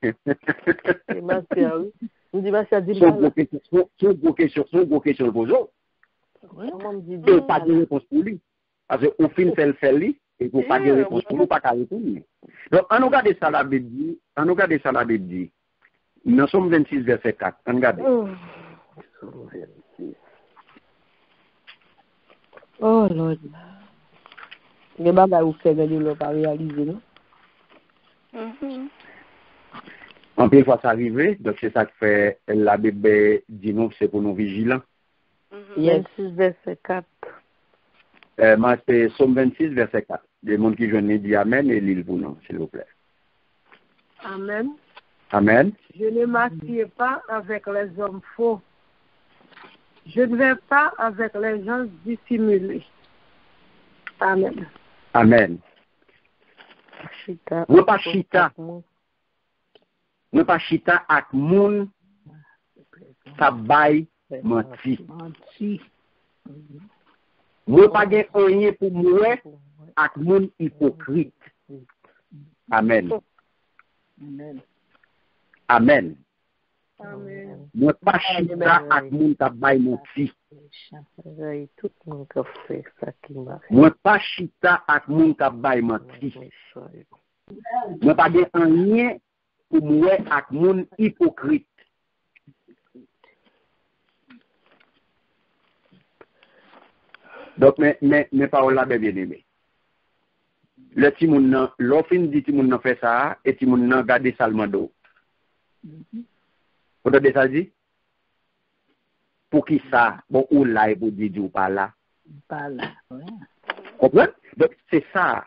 C'est ma sœur, oui. Me dit, ma sœur, dis pas là. Son gros question le pose. Maman me dit, il n'y a pas de réponse pour lui. Parce qu'au fin, c'est le fait lui, et il n'y a pas de réponse pour lui, pas de réponse pour lui. Donc, on regarde ça, la Bible dit, dans Somme 26, verset 4, on regarde. Oh, Lord. Les bagages vous faites, mais ils ne l'ont pas réalisé, non? En plus, fois ça arrive, donc c'est ça que fait la Bible dit nous, c'est pour nous vigilants. 26, verset 4. C'est Somme 26, verset 4. Les gens qui viennent dire Amen et l'île pour nous, s'il vous plaît. Amen. Amen. Je ne m'assieds pas avec les hommes faux. Je ne vais pas avec les gens dissimulés. Amen. Amen. Nous pas chita avec moun ka bay menti. Nous pas gen rien pour mourir avec moun hypocrite. Amen. Amen. Amen. Nous pas chita avec moun ka bay menti. Tout le monde a fait ça qui m'a fait. Moi pas chita avec moun ka bay menti. Moi pas gen rien pour mourir avec moun hypocrite. Donc mes paroles là bien aimé. Le petit moun nan, l'offin dit petit moun nan fait ça et petit moun nan garder salmando. Vous entendez ça dit? Pour qui ça? Bon, ou là, et pour dire ou pas là. Pas là, ouais. Comprenez? Donc, c'est ça.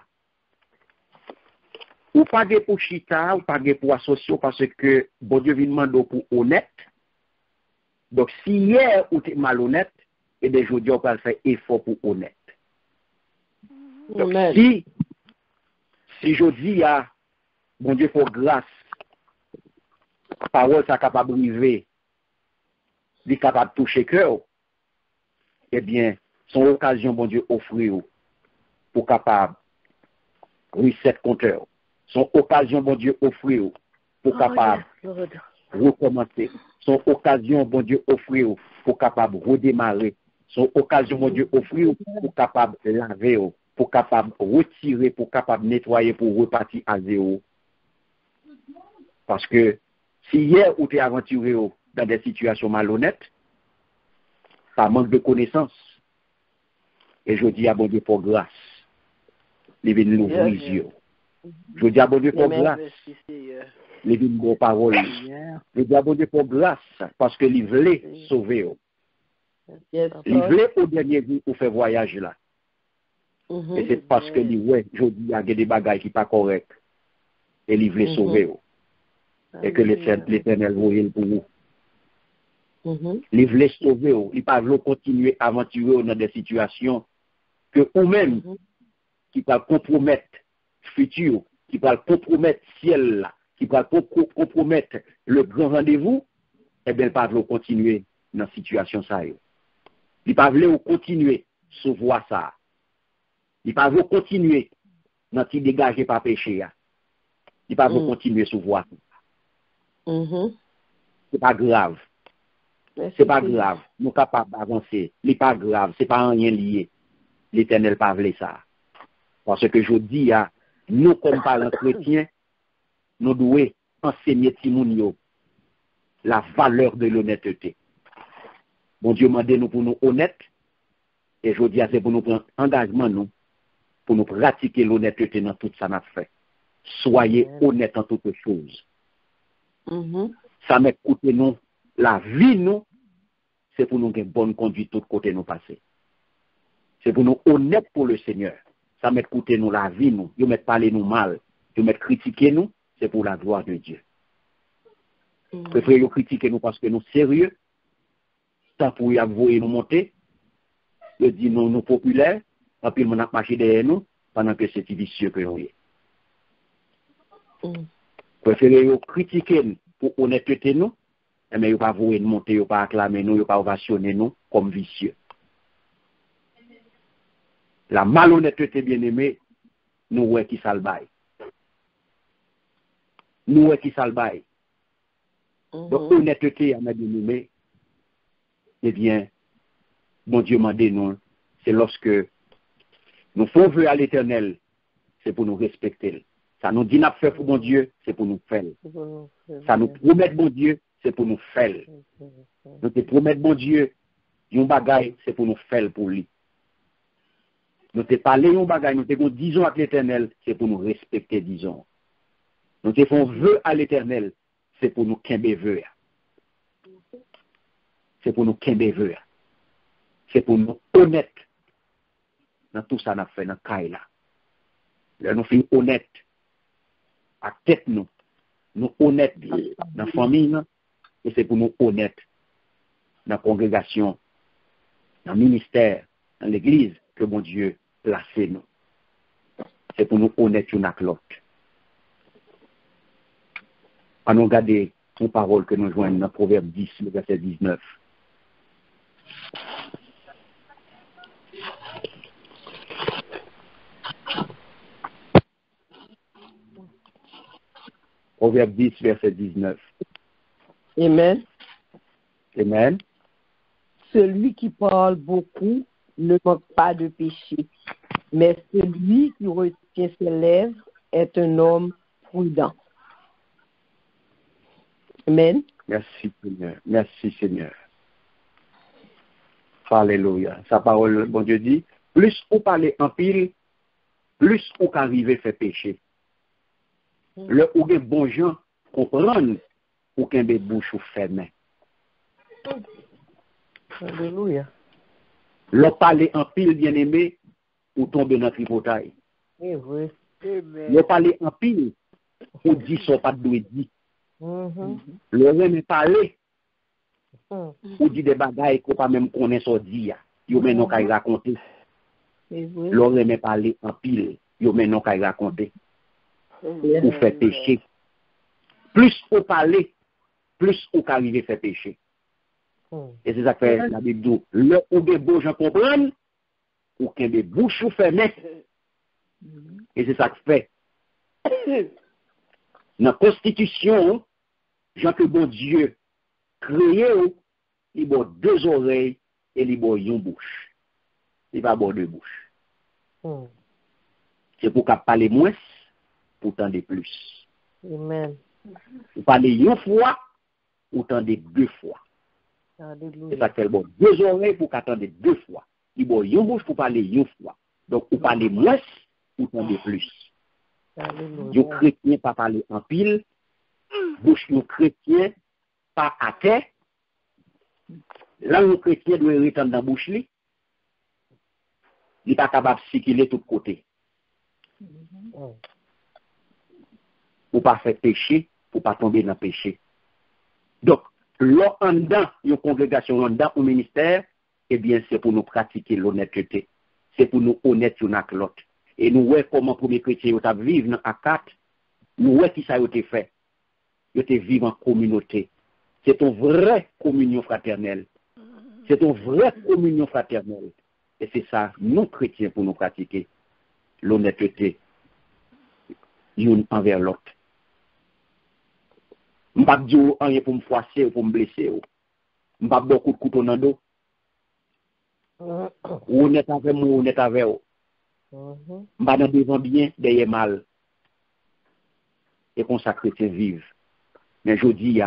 Ou pas pour chita, ou pas pour associer, parce que bon Dieu vient demander pour honnête. Donc, si hier ou tu es malhonnête, et bien, aujourd'hui, on va faire effort pour honnête. Donc, si je dis à bon Dieu pour grâce, parole ça capable de arriver, il est capable de toucher cœur, eh bien, son occasion, bon Dieu, offrir pour capable reset compteur. Son occasion, bon Dieu, offrir pour capable recommencer. Son occasion, bon Dieu, offrir pour capable redémarrer. Son occasion, bon Dieu, offrir pour capable laver, pour capable retirer, pour capable nettoyer, pour repartir à zéro. Parce que si hier ou tu es aventuré dans des situations malhonnêtes, ça manque de connaissances. Et je dis à bon Dieu pour grâce. Les vins nous ouvrir les yeux. Je dis à bon Dieu pour grâce. Les vins nos paroles. Je dis à bon Dieu pour grâce. Parce que les voulait sauver. Les voulait au dernier jour pour faire voyage là. Et c'est parce que je dis à des bagages qui ne sont pas corrects. Et les voulait sauver. Et que l'Éternel voyait pour vous. Les voulait sauver. Ils ne peuvent pas continuer à aventurer dans des situations que vous-même qui peuvent compromettre le futur, qui peuvent compromettre le ciel, là, qui peuvent compromettre le grand rendez-vous, eh bien, ils peuvent continuer dans la situation ça. Ils peuvent continuer sur voie ça. Ils peuvent continuer dans ce dégagé par péché. Ils peuvent continuer sur voie ça. C'est pas grave. C'est pas grave. Nous sommes capables d'avancer. Ce n'est pas grave. Ce n'est pas rien lié. L'Éternel pas voulu ça. Parce que je dis à nous, comme parents chrétiens, nous devons enseigner Timounio la valeur de l'honnêteté. Bon Dieu m'a dit nous pour nous honnêtes. Et je dis à c'est pour nous prendre engagement, nous, pour nous pratiquer l'honnêteté dans tout ça n'a fait. Soyez honnêtes en toutes choses. Ça m'a coûté nous, la vie nous, c'est pour nous une bonne conduite tout côté nous passer. C'est pour nous honnêtes pour le Seigneur. Ça m'a coûté nous la vie nous. Ils mettent parler nous mal. Ils mettent critiquer nous. C'est pour la gloire de Dieu. Préférez critiquer nous parce que nous sérieux. Tant pour y avoir nous monter. Ils disent nous populaires. Et puis on a marché derrière nous pendant que c'est vicieux que nous y est. Préférez critiquer nous pour honnêteté nous. Mais ils ne vont pas vous monter, ils ne vont pas acclamer nous, ils ne vont pas ovationner nous comme vicieux. La malhonnêteté, bien-aimée, nous voyons qui s'albaye. Nous voyons qui s'albaye. Donc, honnêteté, à ma bien-aimée, eh bien, mon Dieu m'a dit nous, c'est lorsque nous faisons vœu à l'Éternel, c'est pour nous respecter. Ça nous dit n'a fait pour mon Dieu, c'est pour nous faire. Ça nous promet mon Dieu, c'est pour nous faire. Nous te promettons mon Dieu, un bagaille, c'est pour nous faire pour lui. Nous te parlons un bagaille, nous te disons à l'Éternel, c'est pour nous respecter, disons. Nous te faisons vœu à l'Éternel, c'est pour nous quimber vœu. C'est pour nous quimber vœu. C'est pour nous honnêtes dans tout ça qu'on a fait dans Kaila. Là, nous sommes honnêtes à tête nous honnêtes dans la famille, et c'est pour nous honnêtes dans la congrégation, dans le ministère, dans l'église, que mon Dieu place nous. C'est pour nous honnêtes une avec l'autre. Allons regarder une parole que nous joignons dans Proverbe 10, le verset 19. Proverbe 10, verset 19. Amen. Amen. Celui qui parle beaucoup ne manque pas de péché, mais celui qui retient ses lèvres est un homme prudent. Amen. Merci Seigneur. Merci Seigneur. Alléluia. Sa parole, bon Dieu dit, plus on parle en pile, plus on arrive à faire péché. Le ou des bons gens comprennent ou qu'un des bouches ou fermé. Alléluia. Le parler en pile, bien-aimé, ou tomber dans le tripotail. Oui. Le parler en pile, ou dire ce pas de dire. Le même parler, Ou dit des bagailles qu'on pas même connaît so dit. Yo men non kay raconter. L'on remet parler en pile. Yo men non kay raconter. Ou fait péché. Plus on parler, plus on arrive faire péché. Et c'est ça que fait la Bible dit, le ou des beaux gens comprennent, ou qu'il des bouches ou fermées. Et c'est ça que fait. Dans la Constitution, Jean que bon Dieu créé, il a deux oreilles et il a une bouche. Il va avoir deux bouches. C'est pour qu'il parle moins, pour tendre plus. Amen. Pour parler une fois, ou tendre deux fois. C'est ça fait bon. Deux oreilles pour qu'attendre deux fois. Il a une bouche pour parler une fois. Donc, pour parler moins, ou tendre plus. Les chrétiens pas parler en pile, bouche les chrétiens pas à terre. Là, les chrétiens doivent rester dans la bouche, il n'est pas capable de circuler de tous côtés. Pour pas faire péché, pour pas tomber dans le péché. Donc, là, en dedans, une congrégation, en dedans, au ministère, eh bien, c'est pour nous pratiquer l'honnêteté. C'est pour nous honnêtes l'un avec l'autre. Et nous voyons comment pour les chrétiens vivent dans A4, nous voyons qui ça a été fait. Ils ont vivre en communauté. C'est une vraie communion fraternelle. C'est une vraie communion fraternelle. Et c'est ça, nous chrétiens, pour nous pratiquer l'honnêteté l'un envers l'autre. Je ne vais pas dire rien pour me froisser ou pour me blesser. Je ne vais pas beaucoup de couteau dans le dos. Ou honnête avec moi, ou honnête avec vous. Je ne vais pas devant bien, derrière mal. Et qu'on ça chrétien vive. Mais je dis,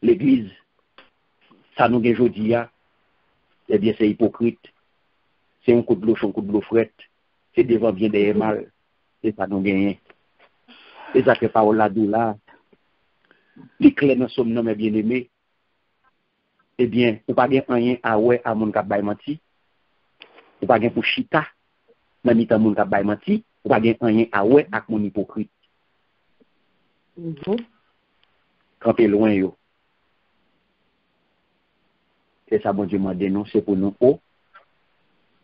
l'église, ça nous dit aujourd'hui, eh bien c'est hypocrite. C'est un coup de l'eau frette. C'est devant bien derrière mal. C'est ça nous gagne. Et ça fait parole là d'où là. Les clés dans son nom est bien aimé. Eh bien, ou pas bien rien à ouais à mon cap bay menti. Ou pas bien pour chita. Dans mi mon cap bay menti, ou pas bien rien à ouais avec mon hypocrite. Quand t'es loin yo. C'est ça bon Dieu m'a dit non, c'est pour nous haut.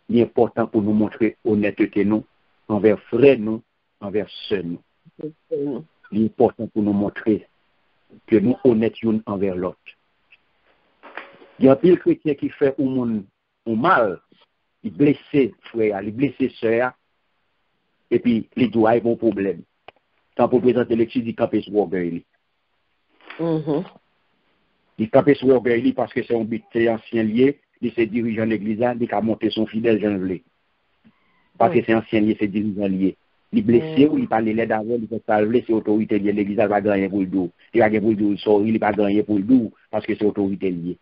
Il est important pour nous montrer honnêteté nous envers frères nous, envers sœurs nous. Il est important pour nous montrer que nous honnêtes l'un envers l'autre. Il y a un pile chrétien qui fait au mal, il blesse frère, il blesse sœur, et puis les doigts ont un problème. Quand pour présenter l'étude, il campe sur orgueil. Il campe sur orgueil parce que c'est un but ancien lié, il s'est dirigeant de l'église, il a monté son fidèle janvier. Parce que c'est ancien lié, c'est dirigeant lié. Il blessé ou il parle l'aide avant, il fait salver, c'est autorité liée, l'église va gagner pour le dos. Il va gagner pour le dos, il sort, il va gagner pour le dos parce que c'est autorité liée.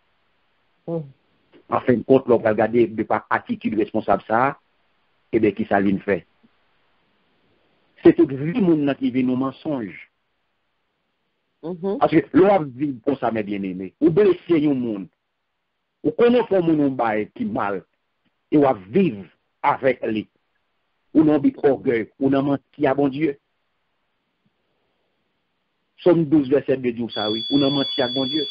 En fin de compte, l'on va regarder de par attitude responsable ça, et bien qui ça lui fait. C'est toute vie monde qui vit nos mensonges. Parce que l'on vit comme ça, mes bien-aimés. Ou blesser un monde. Ou connaître un monde qui mal. Et on vivre avec lui. Ou non bit orgueil. Ou non menti à bon Dieu. Somme 12, verset 2 dit ça, oui. Ou non menti à bon Dieu.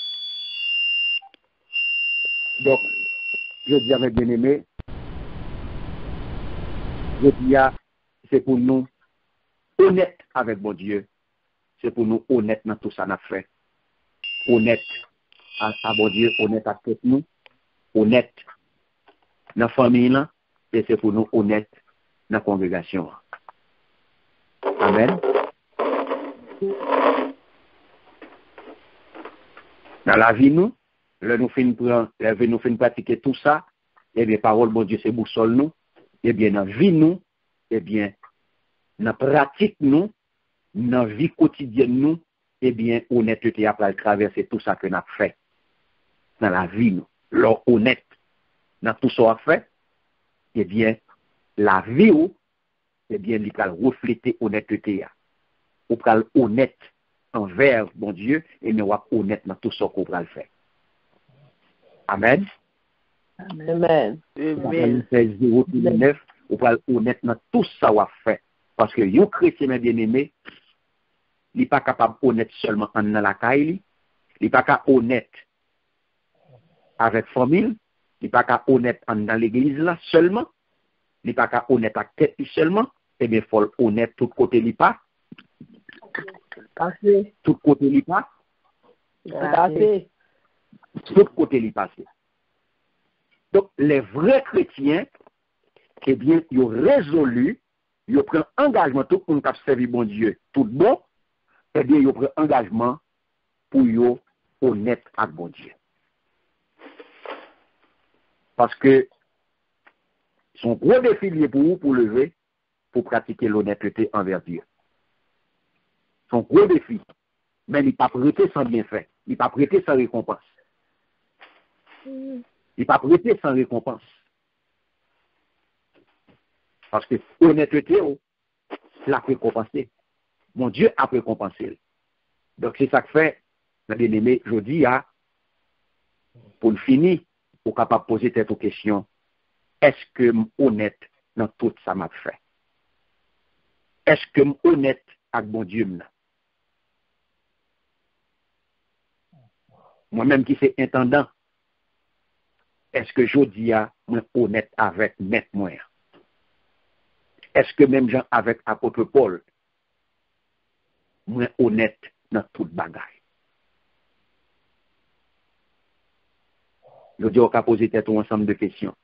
Donc, je dis à mes bien-aimés, je dis c'est pour nous honnêtes avec bon Dieu. C'est pour nous honnêtes dans tout ça qu'on a fait. Honnête à bon Dieu, honnête à tout nous, honnête dans la famille, et c'est pour nous honnêtes dans la congrégation. Amen. Dans la vie, nous finissons pratiquer tout ça, et bien, parole, bon Dieu, c'est boussole nous, et bien, dans la vie, nous, et bien, dans la pratique, nous, dans la vie quotidienne, nous, eh bien, honnêteté après traverser tout ça que nous avons fait. Dans la vie, nous, l'on honnête dans tout ça qu'on a fait, eh bien, la vie, eh bien, il va refléter honnêteté. On va honnête envers bon Dieu, et nous va honnête dans tout ça qu'on va faire. Amen. Amen. Amen. 0:9, on va honnête dans tout ça qu'on a fait. Parce que les chrétiens bien aimés, il n'est pas capable d'être honnête seulement dans la caille, Il n'est pas honnête avec famille, il n'est pas honnête dans l'église là seulement, il n'est pas honnête avec tête seulement, eh bien, il faut honnête tout côté il pas. Tout côté il pas. Tout côté il passe. Donc, les vrais chrétiens, eh bien, ils ont résolu, ils ont pris un engagement, tout le monde qui a servi bon Dieu, tout bon, eh bien, ils ont pris un engagement pour être honnête avec bon Dieu. Parce que son gros défi pour vous, pour lever, pour pratiquer l'honnêteté envers Dieu. Son gros défi. Mais il n'est pas prêté sans bienfait. Il n'est pas prêté sans récompense. Il n'est pas prêté sans récompense. Parce que l'honnêteté, l'a récompensé. Mon Dieu a récompensé. Donc c'est ça que fait, mes bien-aimés, je dis, pour le finir, pour capable de poser cette question, est-ce que je suis honnête dans tout ça m'a fait? Est-ce que je suis honnête avec mon Dieu? Moi-même qui suis intendant, est-ce que je dis je suis honnête avec maître moi? Est-ce que même gens avec apôtre Paul, je suis honnête dans toute bagaille? Je dis, on va poser un ensemble de questions.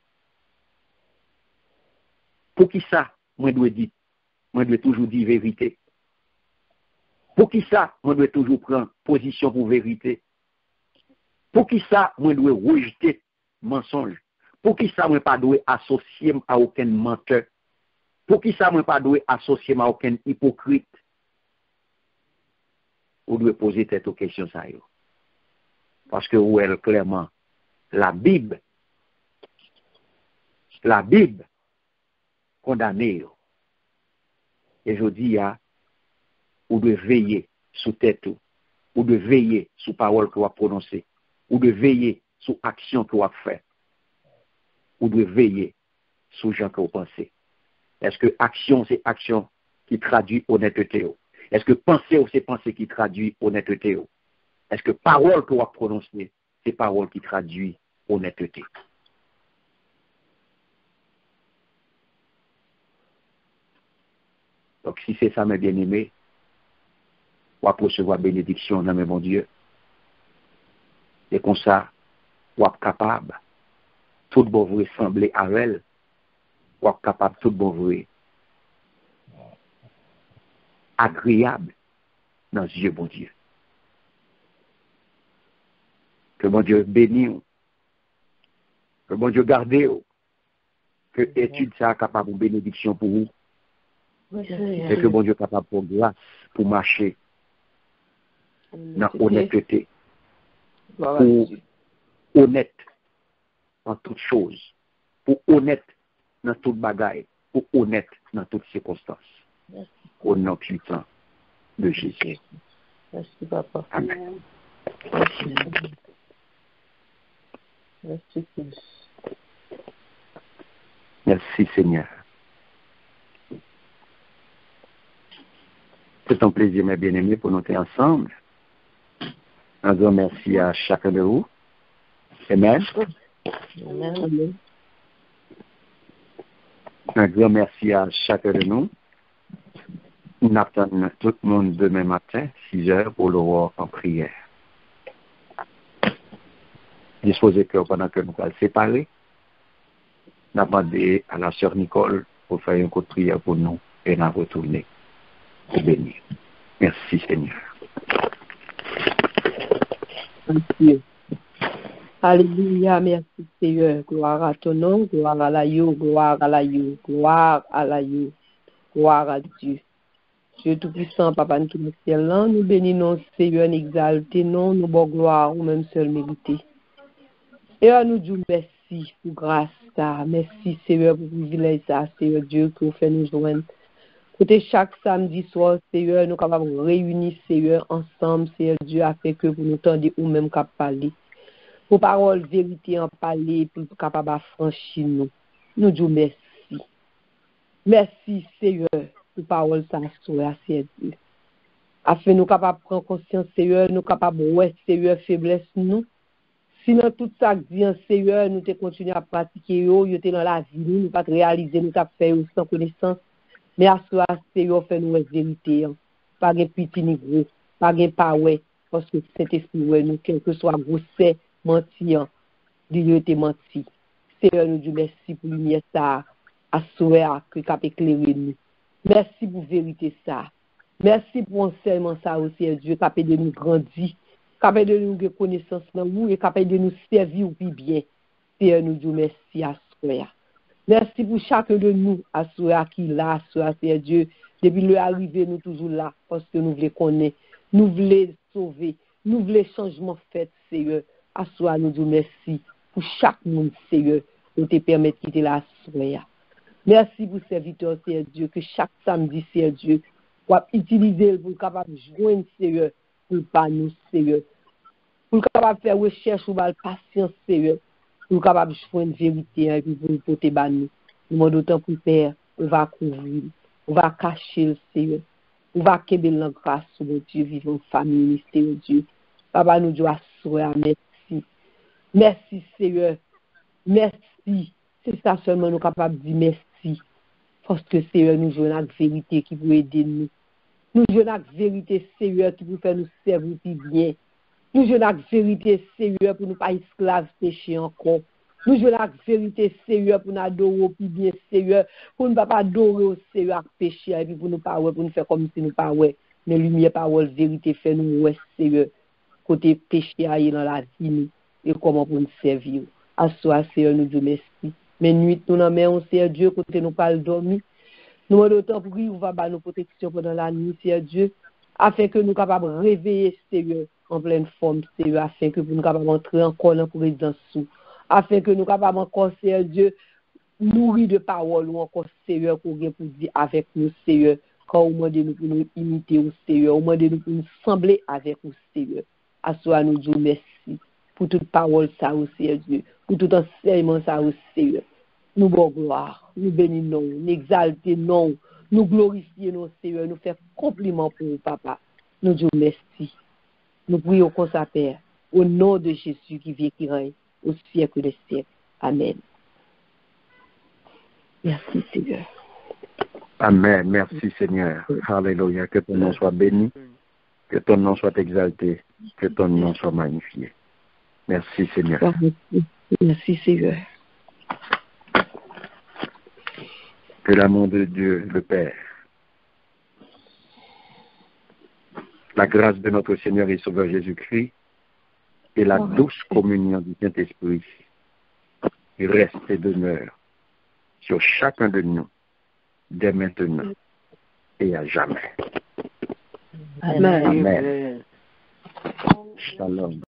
Pour qui ça, moi dois dire, moi dois toujours dire vérité. Pour qui ça, moi dois toujours prendre position pour vérité. Pour qui ça, moi dois rejeter mensonge. Pour qui ça, moi pas dois associer à aucun menteur. Pour qui ça, moi pas dois associer à aucun hypocrite. Vous devez poser cette question ça. Parce que vous êtes clairement la Bible condamnée. Et je dis, vous devez veiller sous tête, vous devez veiller sous parole que vous prononcez, vous devez veiller sous action que vous faites, vous devez veiller sous gens que vous pensez. Est-ce que action, c'est action qui traduit honnêteté? Est-ce que penser, c'est penser qui traduit honnêteté? Est-ce que parole que vous prononcez, c'est parole qui traduit honnêteté? Donc, si c'est ça, mes bien-aimés, on va recevoir bénédiction dans mes bon Dieu. Et comme ça, on va capable, tout bon vrai sembler à elle, on va capable, tout bon vrai agréable dans les yeux, bon Dieu. Que bon Dieu bénisse, que bon Dieu garde, que étude ça capable de bénédiction pour vous. Et que bon Dieu capable pour grâce, pour marcher dans honnêteté, pour honnête en toutes choses, pour honnête dans toute bagaille, pour honnête dans toutes circonstances. Au nom puissant de Jésus. Merci, papa. Amen. Merci. Merci, Seigneur. C'est un plaisir, mes bien-aimés, pour nous être ensemble. Un grand merci à chacun de vous. Amen. Amen. Un grand merci à chacun de nous. Nous attendons tout le monde demain matin, 6 heures, pour le voir en prière. Disposez cœur pendant que nous allons séparer. Nous demandons à la sœur Nicole pour faire un coup de prière pour nous et nous retourner pour bénir. Merci Seigneur. Merci. Alléluia, merci Seigneur. Gloire à ton nom, gloire à la you, gloire à la you, gloire à la you, gloire à Dieu. Dieu Tout-Puissant, Papa, nous tous ciel, nous bénissons Seigneur, nous exaltons, nous bon gloire, ou même seul mérité. Et nous disons merci pour grâce, ça. Merci Seigneur pour privilège, ça, Seigneur Dieu, que vous faites nous joindre. Côté chaque samedi soir, Seigneur, nous sommes capables de réunir, Seigneur, ensemble, Seigneur Dieu, afin que vous nous tendiez ou même qu'à parler. Pour parole, vérité en parler, pour capable de franchir nous. Nous disons merci. Merci, Seigneur, pour parole, ça, Seigneur Dieu. afin nous capables de prendre conscience, Seigneur, nous capables de voir, Seigneur, faiblesse nous. Sinon, tout ça dit, Seigneur, nous te continuons à pratiquer, nous te dans la vie, nous pas réaliser, nous t'as fait sans connaissance. Mais à ce Seigneur, fait nous la vérité. Pas de petit ni gros, pas de power, parce que Saint-Esprit, nous, quel que soit gros, c'est menti, Dieu te menti. Seigneur, nous disons merci pour lumière ça, à ce que tu as éclairé nous. Merci pour vérité ça. Merci pour enseignement ça aussi, Dieu, capable de nous grandir, capable de nous connaissance dans vous et capable de nous servir au plus bien. Seigneur, nous disons merci à soi. Merci pour chacun de nous, à soi qui est là, à soi, Seigneur Dieu. Depuis le arrivé, nous toujours là, parce que nous voulons connaître, nous voulons sauver, nous voulons changement fait, Seigneur. À soi, nous disons merci pour chaque monde, Seigneur, de te permettre de quitter la soi. Merci pour serviteur, Seigneur Dieu, que chaque samedi, Seigneur Dieu, pour utiliser pour capable joindre Seigneur pour pas nous Seigneur pour capable faire recherche ou mal patience Seigneur pour capable joindre vérité et puis pour porter ba nous demande autant pour Père on va couvrir on va cacher le Seigneur on va kebe la grâce de Dieu vivant famille Seigneur Dieu papa nous doit soeur merci Seigneur merci c'est ça seulement nous capable de dire merci. Parce que Seigneur, nous jouons la vérité qui peut aider nous. Nous jouons la vérité, Seigneur, qui peut faire nous servir plus bien. Nous jouons la vérité, Seigneur, pour ne pas esclaves péché encore. Nous jouons la vérité, Seigneur, pour nous adorer plus bien, Seigneur, pour ne pas adorer au Seigneur avec péché, et puis pour nous pas pour nous faire comme si nous pas ouais. Mais lumière, parole, vérité, fait nous ouais, Seigneur, côté péché aille dans la vie, et comment pour nous servir. À soi, Seigneur, nous disons merci. Mais nuit, nous n'avons Seigneur Dieu, côté nous pas dormir. Nous demandons autant pour qu'il va nos protections pendant la nuit, Seigneur Dieu, afin que nous capables de réveiller, Seigneur, en pleine forme, Seigneur, afin que nous capables d'entrer encore dans la présence, afin que nous capables encore, Seigneur Dieu, nourrir de paroles ou encore, Seigneur, pour dire avec nous, Seigneur, quand au moins de nous pour nous imiter au Seigneur, au moins de nous pour nous sembler avec nous, Seigneur. À soi, nous disons merci pour toute parole, ça aussi, Seigneur Dieu, pour tout enseignement, ça aussi, Seigneur. Nous bon gloire, nous bénissons, nous exaltons, nous glorifions, Seigneur, nous faisons compliment pour vous, Papa. Nous disons merci. Nous prions comme ça, Père, au nom de Jésus qui vit et qui règne au siècle des siècles. Amen. Merci, Seigneur. Amen. Merci, Seigneur. Alléluia. Que ton nom soit béni, que ton nom soit exalté, que ton nom soit magnifié. Merci, Seigneur. Merci, Seigneur. Que l'amour de Dieu, le Père, la grâce de notre Seigneur et Sauveur Jésus-Christ et la douce communion du Saint-Esprit reste et demeure sur chacun de nous, dès maintenant et à jamais. Amen. Amen. Shalom.